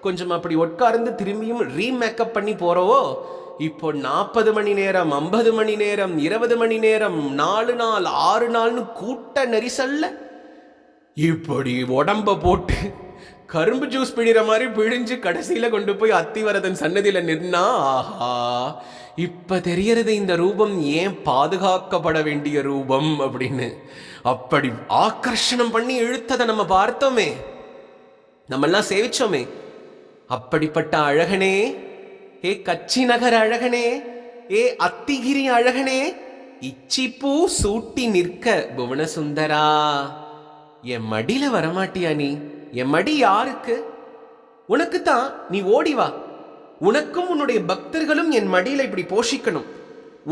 கொஞ்சம் அப்படி உட்கார்ந்து திரும்பியும் ரீமேக்கப் பண்ணி போறவோ, இப்போ 40 மணி நேரம், 50 மணி நேரம், 20 மணி நேரம், 4 நாள் 6 நாள்னு கூட்ட நெரிசல்ல இப்படி உடம்ப போட்டு கரும்பு ஜூஸ் பிழிற மாதிரி பிழிஞ்சு கடைசியில கொண்டு போய் அத்திவரதன் சன்னதியில நின்னா, ஆஹா இப்ப தெரியறது இந்த ரூபம் ஏன் பாதுகாக்கப்பட வேண்டிய ரூபம் அப்படின்னு. அப்படி ஆக்கர்ஷணம் பண்ணி இழுத்ததை நம்ம பார்த்தோமே, நம்ம எல்லாம் சேவிச்சோமே. அப்படிப்பட்ட அழகனே, ஏ கச்சி நகர் அழகனே, ஏ அத்திகிரி அழகனே, இச்சிப்பூ சூட்டி நிற்க புவனசுந்தரா, என் மடியில வரமாட்டியா நீ? என் மடி யாருக்கு? உனக்குத்தான். நீ ஓடி வா. உனக்கும் உன்னுடைய பக்தர்களும் என் மடியில இப்படி போஷிக்கணும்.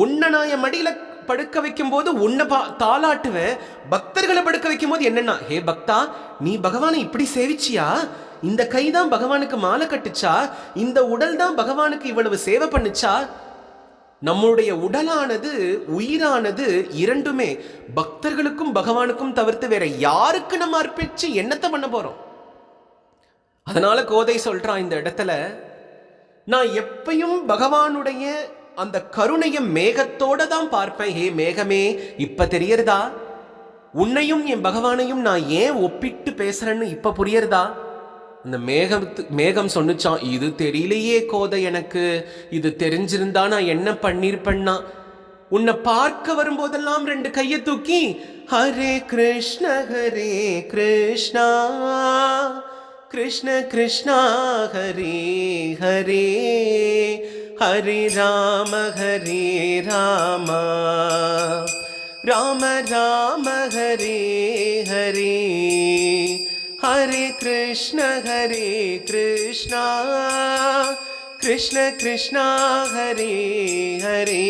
உன்னை நான் என் மடியில படுக்க வைக்கும் போது உன்னை தாளாட்டுவேன். பக்தர்களை படுக்க வைக்கும் போது என்னன்னா, ஹே பக்தா, நீ பகவானை இப்படி சேவிச்சியா? இந்த கைதான் பகவானுக்கு மாலை கட்டுச்சா? இந்த உடல் தான் பகவானுக்கு இவ்வளவு சேவை பண்ணுச்சா? நம்முடைய உடலானது, உயிரானது இரண்டுமே பக்தர்களுக்கும் பகவானுக்கும் தவிர்த்து வேற யாருக்கு நம்ம அர்ப்பிச்சு என்னத்தை பண்ண போறோம்? அதனால கோதை சொல்றான் இந்த இடத்துல, நான் எப்பயும் பகவானுடைய அந்த கருணைய மேகத்தோட தான் பார்ப்பேன். ஹே மேகமே, இப்ப தெரியறதா? உன்னையும் என் பகவானையும் நான் ஏன் ஒப்பிட்டு பேசுறேன்னு இப்ப புரியறதா? அந்த மேகம் சொன்னுச்சான், இது தெரியலையே கோதை எனக்கு, இது தெரிஞ்சிருந்தா நான் என்ன பண்ணிருப்பேன்னா, உன்னை பார்க்க வரும்போதெல்லாம் ரெண்டு கையை தூக்கி ஹரே கிருஷ்ண கிருஷ்ண கிருஷ்ணா ஹரே ஹரே, ஹரே ராம ராம ராம ஹரே ஹரே, ஹரே கிருஷ்ண கிருஷ்ண கிருஷ்ணா ஹரே ஹரே,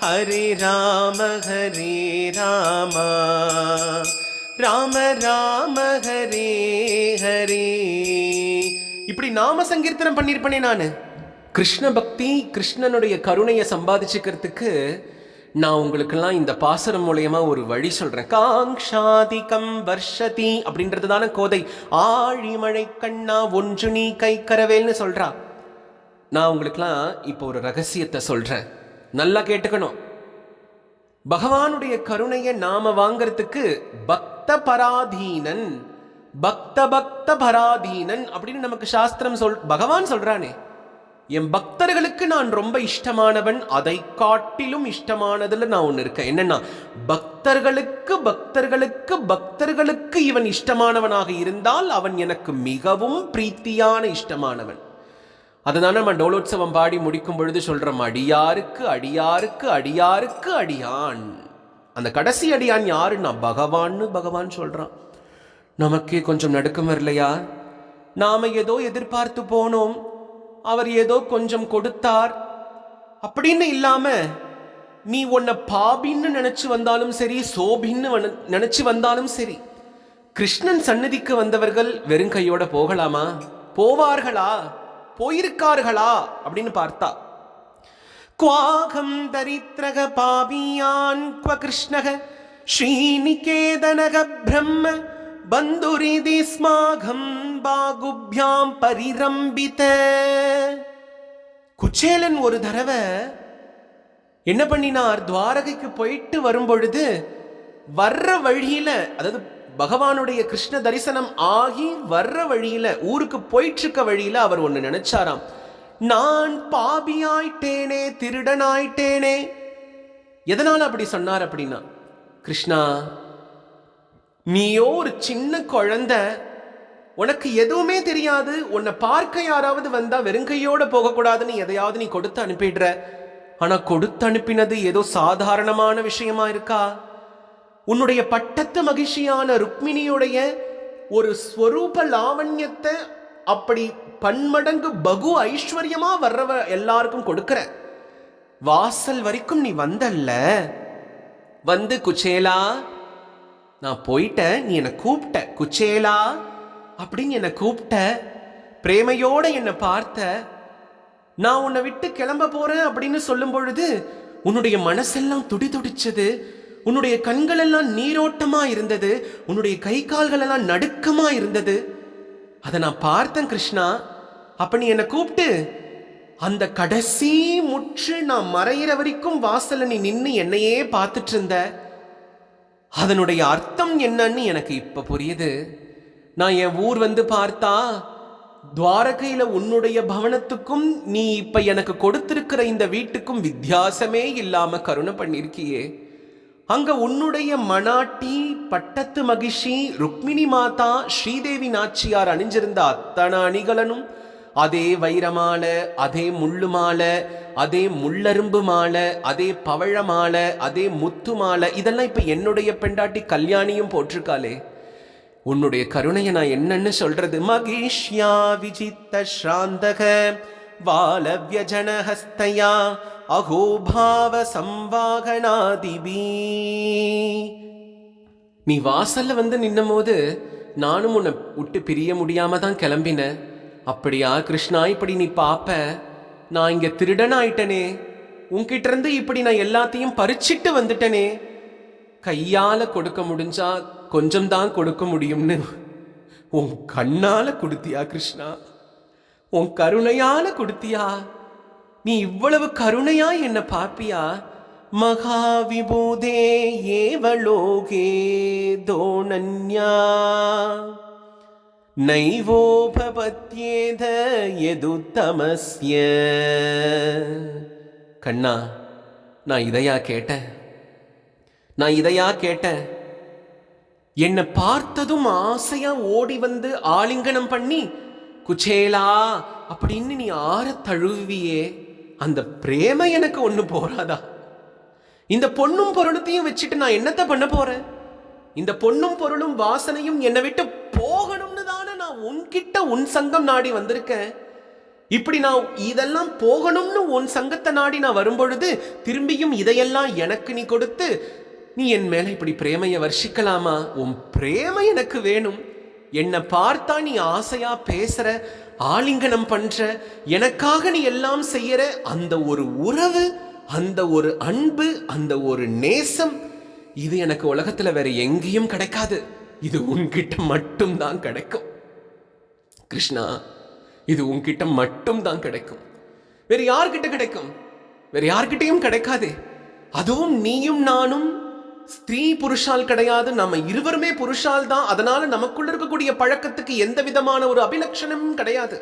ஹரே ராம ராம ராம ஹரே ஹரே. இப்படி நாம சங்கீர்த்தனம் பண்ணிருப்பேனே நானு. கிருஷ்ண பக்தி, கிருஷ்ணனுடைய கருணையை சம்பாதிச்சுக்கிறதுக்கு நான் உங்களுக்கெல்லாம் இந்த பாசனம் மூலயமா ஒரு வழி சொல்றேன். காங்ஷாதிகம் வர்ஷதி அப்படின்றது தானே கோதை. ஆழிமழை கண்ணா ஒன்று நீ கை கரவேல்னு சொல்றா. நான் உங்களுக்கெல்லாம் இப்போ ஒரு ரகசியத்தை சொல்றேன், நல்லா கேட்டுக்கணும். பகவானுடைய கருணையை நாம வாங்கறதுக்கு பக்த பராதீனன், பக்த பராதீனன் அப்படின்னு நமக்கு சாஸ்திரம் பகவான் சொல்றானே. என் பக்தர்களுக்கு நான் ரொம்ப இஷ்டமானவன், அதை காட்டிலும் இஷ்டமானதுல நான் ஒண்ணு இருக்கேன். என்னன்னா, பக்தர்களுக்கு பக்தர்களுக்கு பக்தர்களுக்கு இவன் இஷ்டமானவனாக இருந்தால் அவன் எனக்கு மிகவும் பிரீத்தியான இஷ்டமானவன். அதனால நம்ம டோலோத்சவம் பாடி முடிக்கும் பொழுது சொல்றோம், அடியாருக்கு அடியாருக்கு அடியாருக்கு அடியான். அந்த கடைசி அடியான் யாருன்னா பகவான்னு பகவான் சொல்றான். நமக்கே கொஞ்சம் நடுக்கம் வரலையா? நாம ஏதோ எதிர்பார்த்து போனோம், அவர் ஏதோ கொஞ்சம் கொடுத்தார் அப்படின்னு இல்லாம, நீ உன்னை பாபின்னு நினைச்சு வந்தாலும் சரி, சோபின்னு நினைச்சு வந்தாலும் சரி, கிருஷ்ணன் சன்னதிக்கு வந்தவர்கள் வெறும் கையோட போகலாமா? போவார்களா? போயிருக்கார்களா அப்படின்னு பார்த்தா, குவாகம் தரித்ரக பாபியான் க்வ கிருஷ்ணக ஸ்ரீநிகேதனக பிரம்ம பந்துரிதி ஸ்மாகம் பாகுப்யாம் பரிரம்பித. குச்சேலன் ஒரு தடவை என்ன பண்ணினார், துவாரகைக்கு போயிட்டு வரும்பொழுது வர்ற வழியில, அதாவது பகவானுடைய கிருஷ்ண தரிசனம் ஆகி வர்ற வழியில, ஊருக்கு போயிட்டு இருக்க வழியில அவர் ஒண்ணு நினைச்சாராம், நான் பாபியாயிட்டேனே, திருடனாயிட்டேனே. எதனால அப்படி சொன்னார் அப்படின்னா, கிருஷ்ணா, நீயோ ஒரு சின்ன குழந்தை, உனக்கு எதுவுமே தெரியாது, உன்னை பார்க்க யாராவது வந்தா வெறுங்கையோட போகக்கூடாதுன்னு எதையாவது நீ கொடுத்து அனுப்பிடுற. ஆனா கொடுத்து அனுப்பினது ஏதோ சாதாரணமான விஷயமா இருக்கா? உன்னுடைய பட்டத்து மகிழ்ச்சியான ருக்மிணியுடைய ஒரு ஸ்வரூப லாவண்யத்தை அப்படி பன்மடங்கு பகு ஐஸ்வர்யமா வர்றவ எல்லாருக்கும் கொடுக்கிற. வாசல் வரைக்கும் நீ வந்தல்ல, வந்து குச்சேலா நான் போயிட்டேன், நீ என்னை கூப்பிட்ட, குச்சேலா அப்படின்னு என்னை கூப்பிட்ட, பிரேமையோட என்னை பார்த்த. நான் உன்னை விட்டு கிளம்ப போறேன் அப்படின்னு சொல்லும் பொழுது உன்னுடைய மனசெல்லாம் துடிச்சது, உன்னுடைய கண்கள் எல்லாம் நீரோட்டமா இருந்தது, உன்னுடைய கை கால்கள் எல்லாம் நடுக்கமா இருந்தது. அதை நான் பார்த்தேன் கிருஷ்ணா. அப்ப நீ என்னை கூப்பிட்டு அந்த கடைசி முற்று நான் மறையிற வரைக்கும் வாசல்ல நீ நின்று என்னையே பார்த்துட்டு இருந்த. அதனுடைய அர்த்தம் என்னன்னு எனக்கு இப்ப புரியுது. நான் என் ஊர் வந்து பார்த்தா துவாரகையில உன்னுடைய பவனத்துக்கும் நீ இப்ப எனக்கு கொடுத்திருக்கிற இந்த வீட்டுக்கும் வித்தியாசமே இல்லாம கருணை பண்ணிருக்கியே. அங்க உன்னுடைய மனாட்டி பட்டத்து மகிஷி ருக்மிணி மாதா ஸ்ரீதேவி நாச்சியார் அணிஞ்சிருந்த அத்தனை அணிகலனும் அதே வைர மாலை, அதே முள்ளு மாலை, அதே முள்ளரும்பு மாலை, அதே பவழ மாலை, அதே முத்து மாலை, இதெல்லாம் இப்ப என்னுடைய பெண்டாட்டி கல்யாணியும் போட்டிருக்காளே. உன்னுடைய கருணையை நான் என்னன்னு சொல்றது? மகிஷ்யா விஜித்த ஸ்ராந்தக வாலவ்யஜனஹஸ்தயா அகோபாவ சம்வாகனாதிபி. நீ வாசல்ல வந்து நின்னும் போது நானும் உன்னை விட்டு பிரிய முடியாம தான் கிளம்பினேன். அப்படியா கிருஷ்ணா, இப்படி நீ பாப்ப நான் இங்க திருடனாயிட்டனே, உன்கிட்ட இருந்து இப்படி நான் எல்லாத்தையும் பறிச்சிட்டு வந்துட்டனே. கையால கொடுக்க முடிஞ்சா கொஞ்சம் தான் கொடுக்க முடியும்னு உன் கண்ணால கொடுத்தியா கிருஷ்ணா? உன் கருணையால கொடுத்தியா? நீ இவ்வளவு கருணையா என்ன பார்ப்பியா? மகாவிபூதே ஏவலோகே தோணன்யா நைவோபபத்யேத யதுத்தமஸ்ய. கண்ணா, நான் இதையா கேட்டேன்? நான் இதையா கேட்டேன்? என்னை பார்த்ததும் ஆசையா ஓடி வந்து ஆலிங்கனம் பண்ணி குச்சேலா அப்படின்னு நீ ஆற தழுவியே. அந்த பிரேம எனக்கு ஒண்ணு போறாதா? இந்த பொண்ணும் பொருளத்தையும் வச்சுட்டு நான் என்னத்த பண்ண போறேன்? இந்த பொண்ணும் பொருளும் வாசனையும் என்னை விட்டு போகணும்னு தானே நான் உன்கிட்ட உன் சங்கம் நாடி வந்திருக்கேன். இப்படி நான் இதெல்லாம் போகணும்னு உன் சங்கத்தை நாடி நான் வரும்பொழுது திரும்பியும் இதையெல்லாம் எனக்கு நீ கொடுத்து நீ என் மேல இப்படி பிரேமைய வர்ஷிக்கலாமா? உன் பிரேமை எனக்கு வேணும். என்னை பார்த்தா நீ ஆசையா பேசுற, ஆலிங்கனம் பண்ற, எனக்காக நீ எல்லாம் செய்யற அந்த ஒரு உறவு, அந்த ஒரு அன்பு, அந்த ஒரு நேசம், இது எனக்கு உலகத்துல வேற எங்கேயும் கிடைக்காது. இது உன்கிட்ட மட்டும் தான் கிடைக்கும் கிருஷ்ணா. இது உன்கிட்ட மட்டும் தான் கிடைக்கும். வேற யார்கிட்ட கிடைக்கும்? வேற யார்கிட்டையும் கிடைக்காதே. அதுவும் நீயும் நானும் ஸ்திரீ புருஷால் கிடையாது, நம்ம இருவருமே புருஷால் தான். அதனால நமக்குள்ள இருக்கக்கூடிய பழக்கத்துக்கு எந்த விதமான ஒரு அபிலட்சணமும் கிடையாது.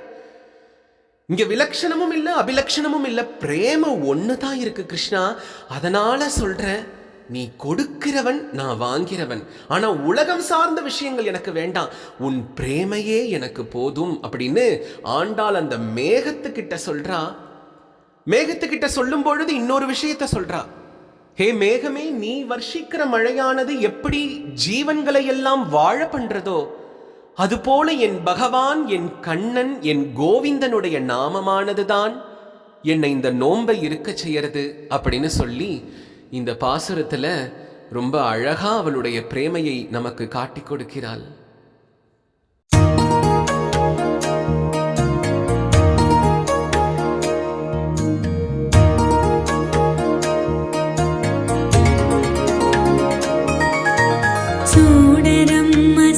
இங்க விலட்சணமும் இல்ல, அபிலட்சணமும் இல்ல, பிரேம ஒண்ணுதான் இருக்கு கிருஷ்ணா. அதனால சொல்றேன், நீ கொடுக்கிறவன், நான் வாங்கிறவன். ஆனா உலகம் சார்ந்த விஷயங்கள் எனக்கு வேண்டாம், உன் பிரேமையே எனக்கு போதும் அப்படின்னு ஆண்டாள் அந்த மேகத்துக்கிட்ட சொல்றா. மேகத்துக்கிட்ட சொல்லும் பொழுது இன்னொரு விஷயத்த சொல்றா. ஹே மேகமே, நீ வர்ஷிக்கிற மழையானது எப்படி ஜீவன்களை எல்லாம் வாழ பண்றதோ அதுபோல என் பகவான், என் கண்ணன், என் கோவிந்தனுடைய நாமமானதுதான் என்னை இந்த நோன்பை இருக்க செய்யறது அப்படின்னு சொல்லி இந்த பாசுரத்துல ரொம்ப அழகா அவளுடைய பிரேமையை நமக்கு காட்டி கொடுக்கிறாள்.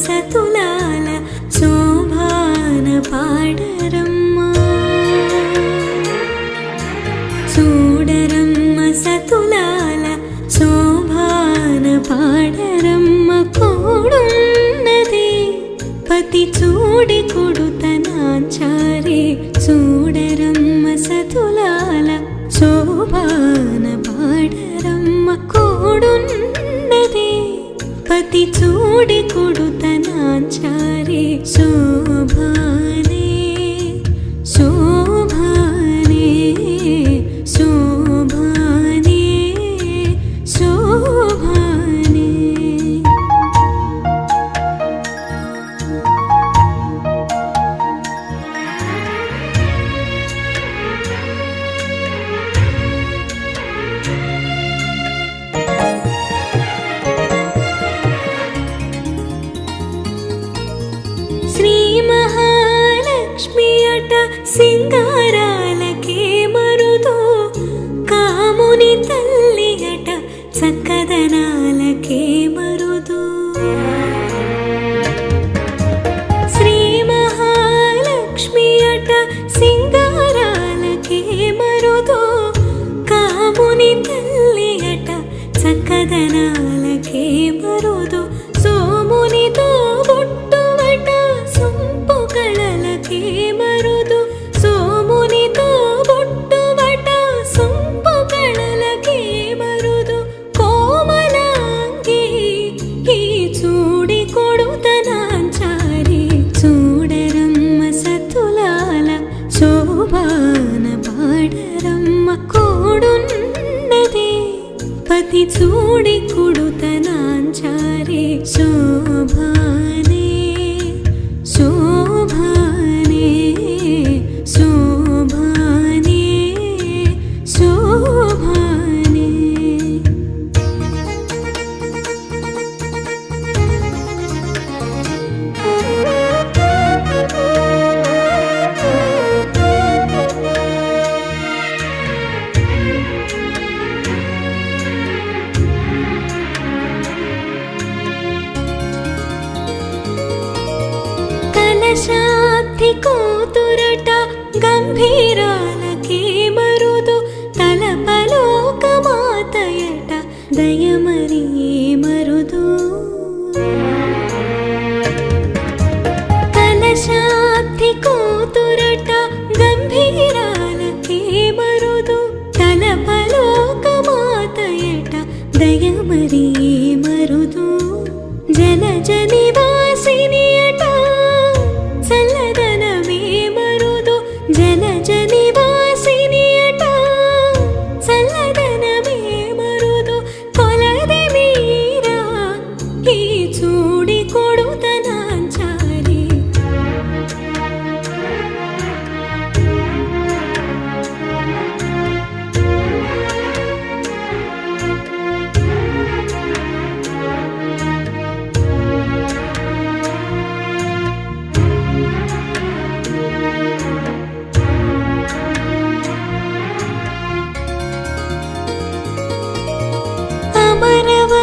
సతులాల శోభాన పాడరమ్మ, చూడరమ్మ సతులాల శోభాన పాడరమ్మ. కోడున్నది పతి చూడి కొడుతనాచారి, చూడరమ్మ సతులాల శోభాన పాడరమ్మ. కోడున్నది పతి చూడి కొడుతనాచారి, శోభానే శోభానే శోభానే శోభానే. సింగారాలకే మరుదో, కాముని తల్లి అట చక్కదనాలకే మరుదో. శ్రీ మహాలక్ష్మి అట సింగారాలకే మరుదో, కాముని తల్లి అట చక్కదనాలకే మరుదో. పతి చూడి కుడుతనాంచారే శోభానే శోభానే శోభానే శోభానే. కలశాబ్ది కూతురట గంభీరాలకే మరుదు తలపలోకమాతయట దయమరీ మరుదు. కలశాబ్ది కూతురట గంభీరాలకే మరుదు తలపలోకమాతయట దయమరీ మరుదు. జలజ నివాసిని అట చల్లదనమే మరుదు. జలజ నివాసిని అట చల్లదనమే మరుదు. కొలది మీరా ఈ చూడి కొడుతనాంచారి.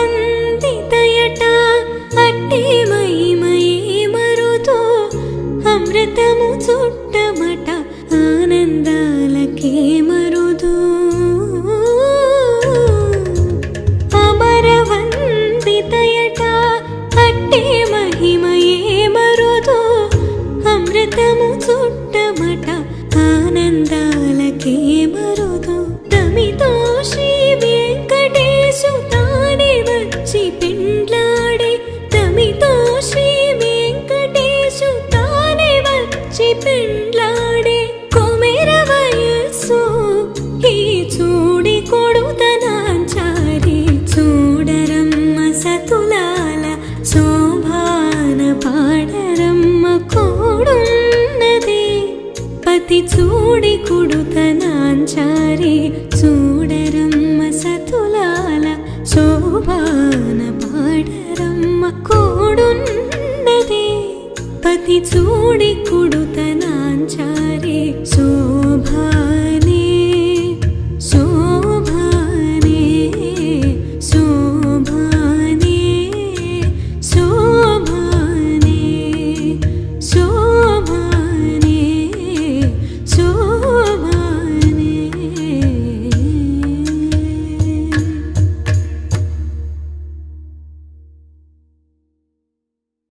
అమరవందితయట అట్టి మహిమయే మరుదు అమృతము చుట్టమట ఆనందాలకే మరుదు. అమరవందితయట అట్టి మహిమయే మరుదు అమృతము చుట్టమట ఆనందాలకే మరుదు. దమితో శ్రీ వెంకటేశు తానే వచ్చి పెండ్లాడే. దమితో శ్రీ వెంకటేశు తానే వచ్చి పెండ్లాడే. కొమెర వయస్సు ఈ చూడి కొడుతనాంచారి. చూడరమ్మ సతులాల శోభాన పాడరమ్మ కోడున్నది పతి చూడి కుడుతనాంచారి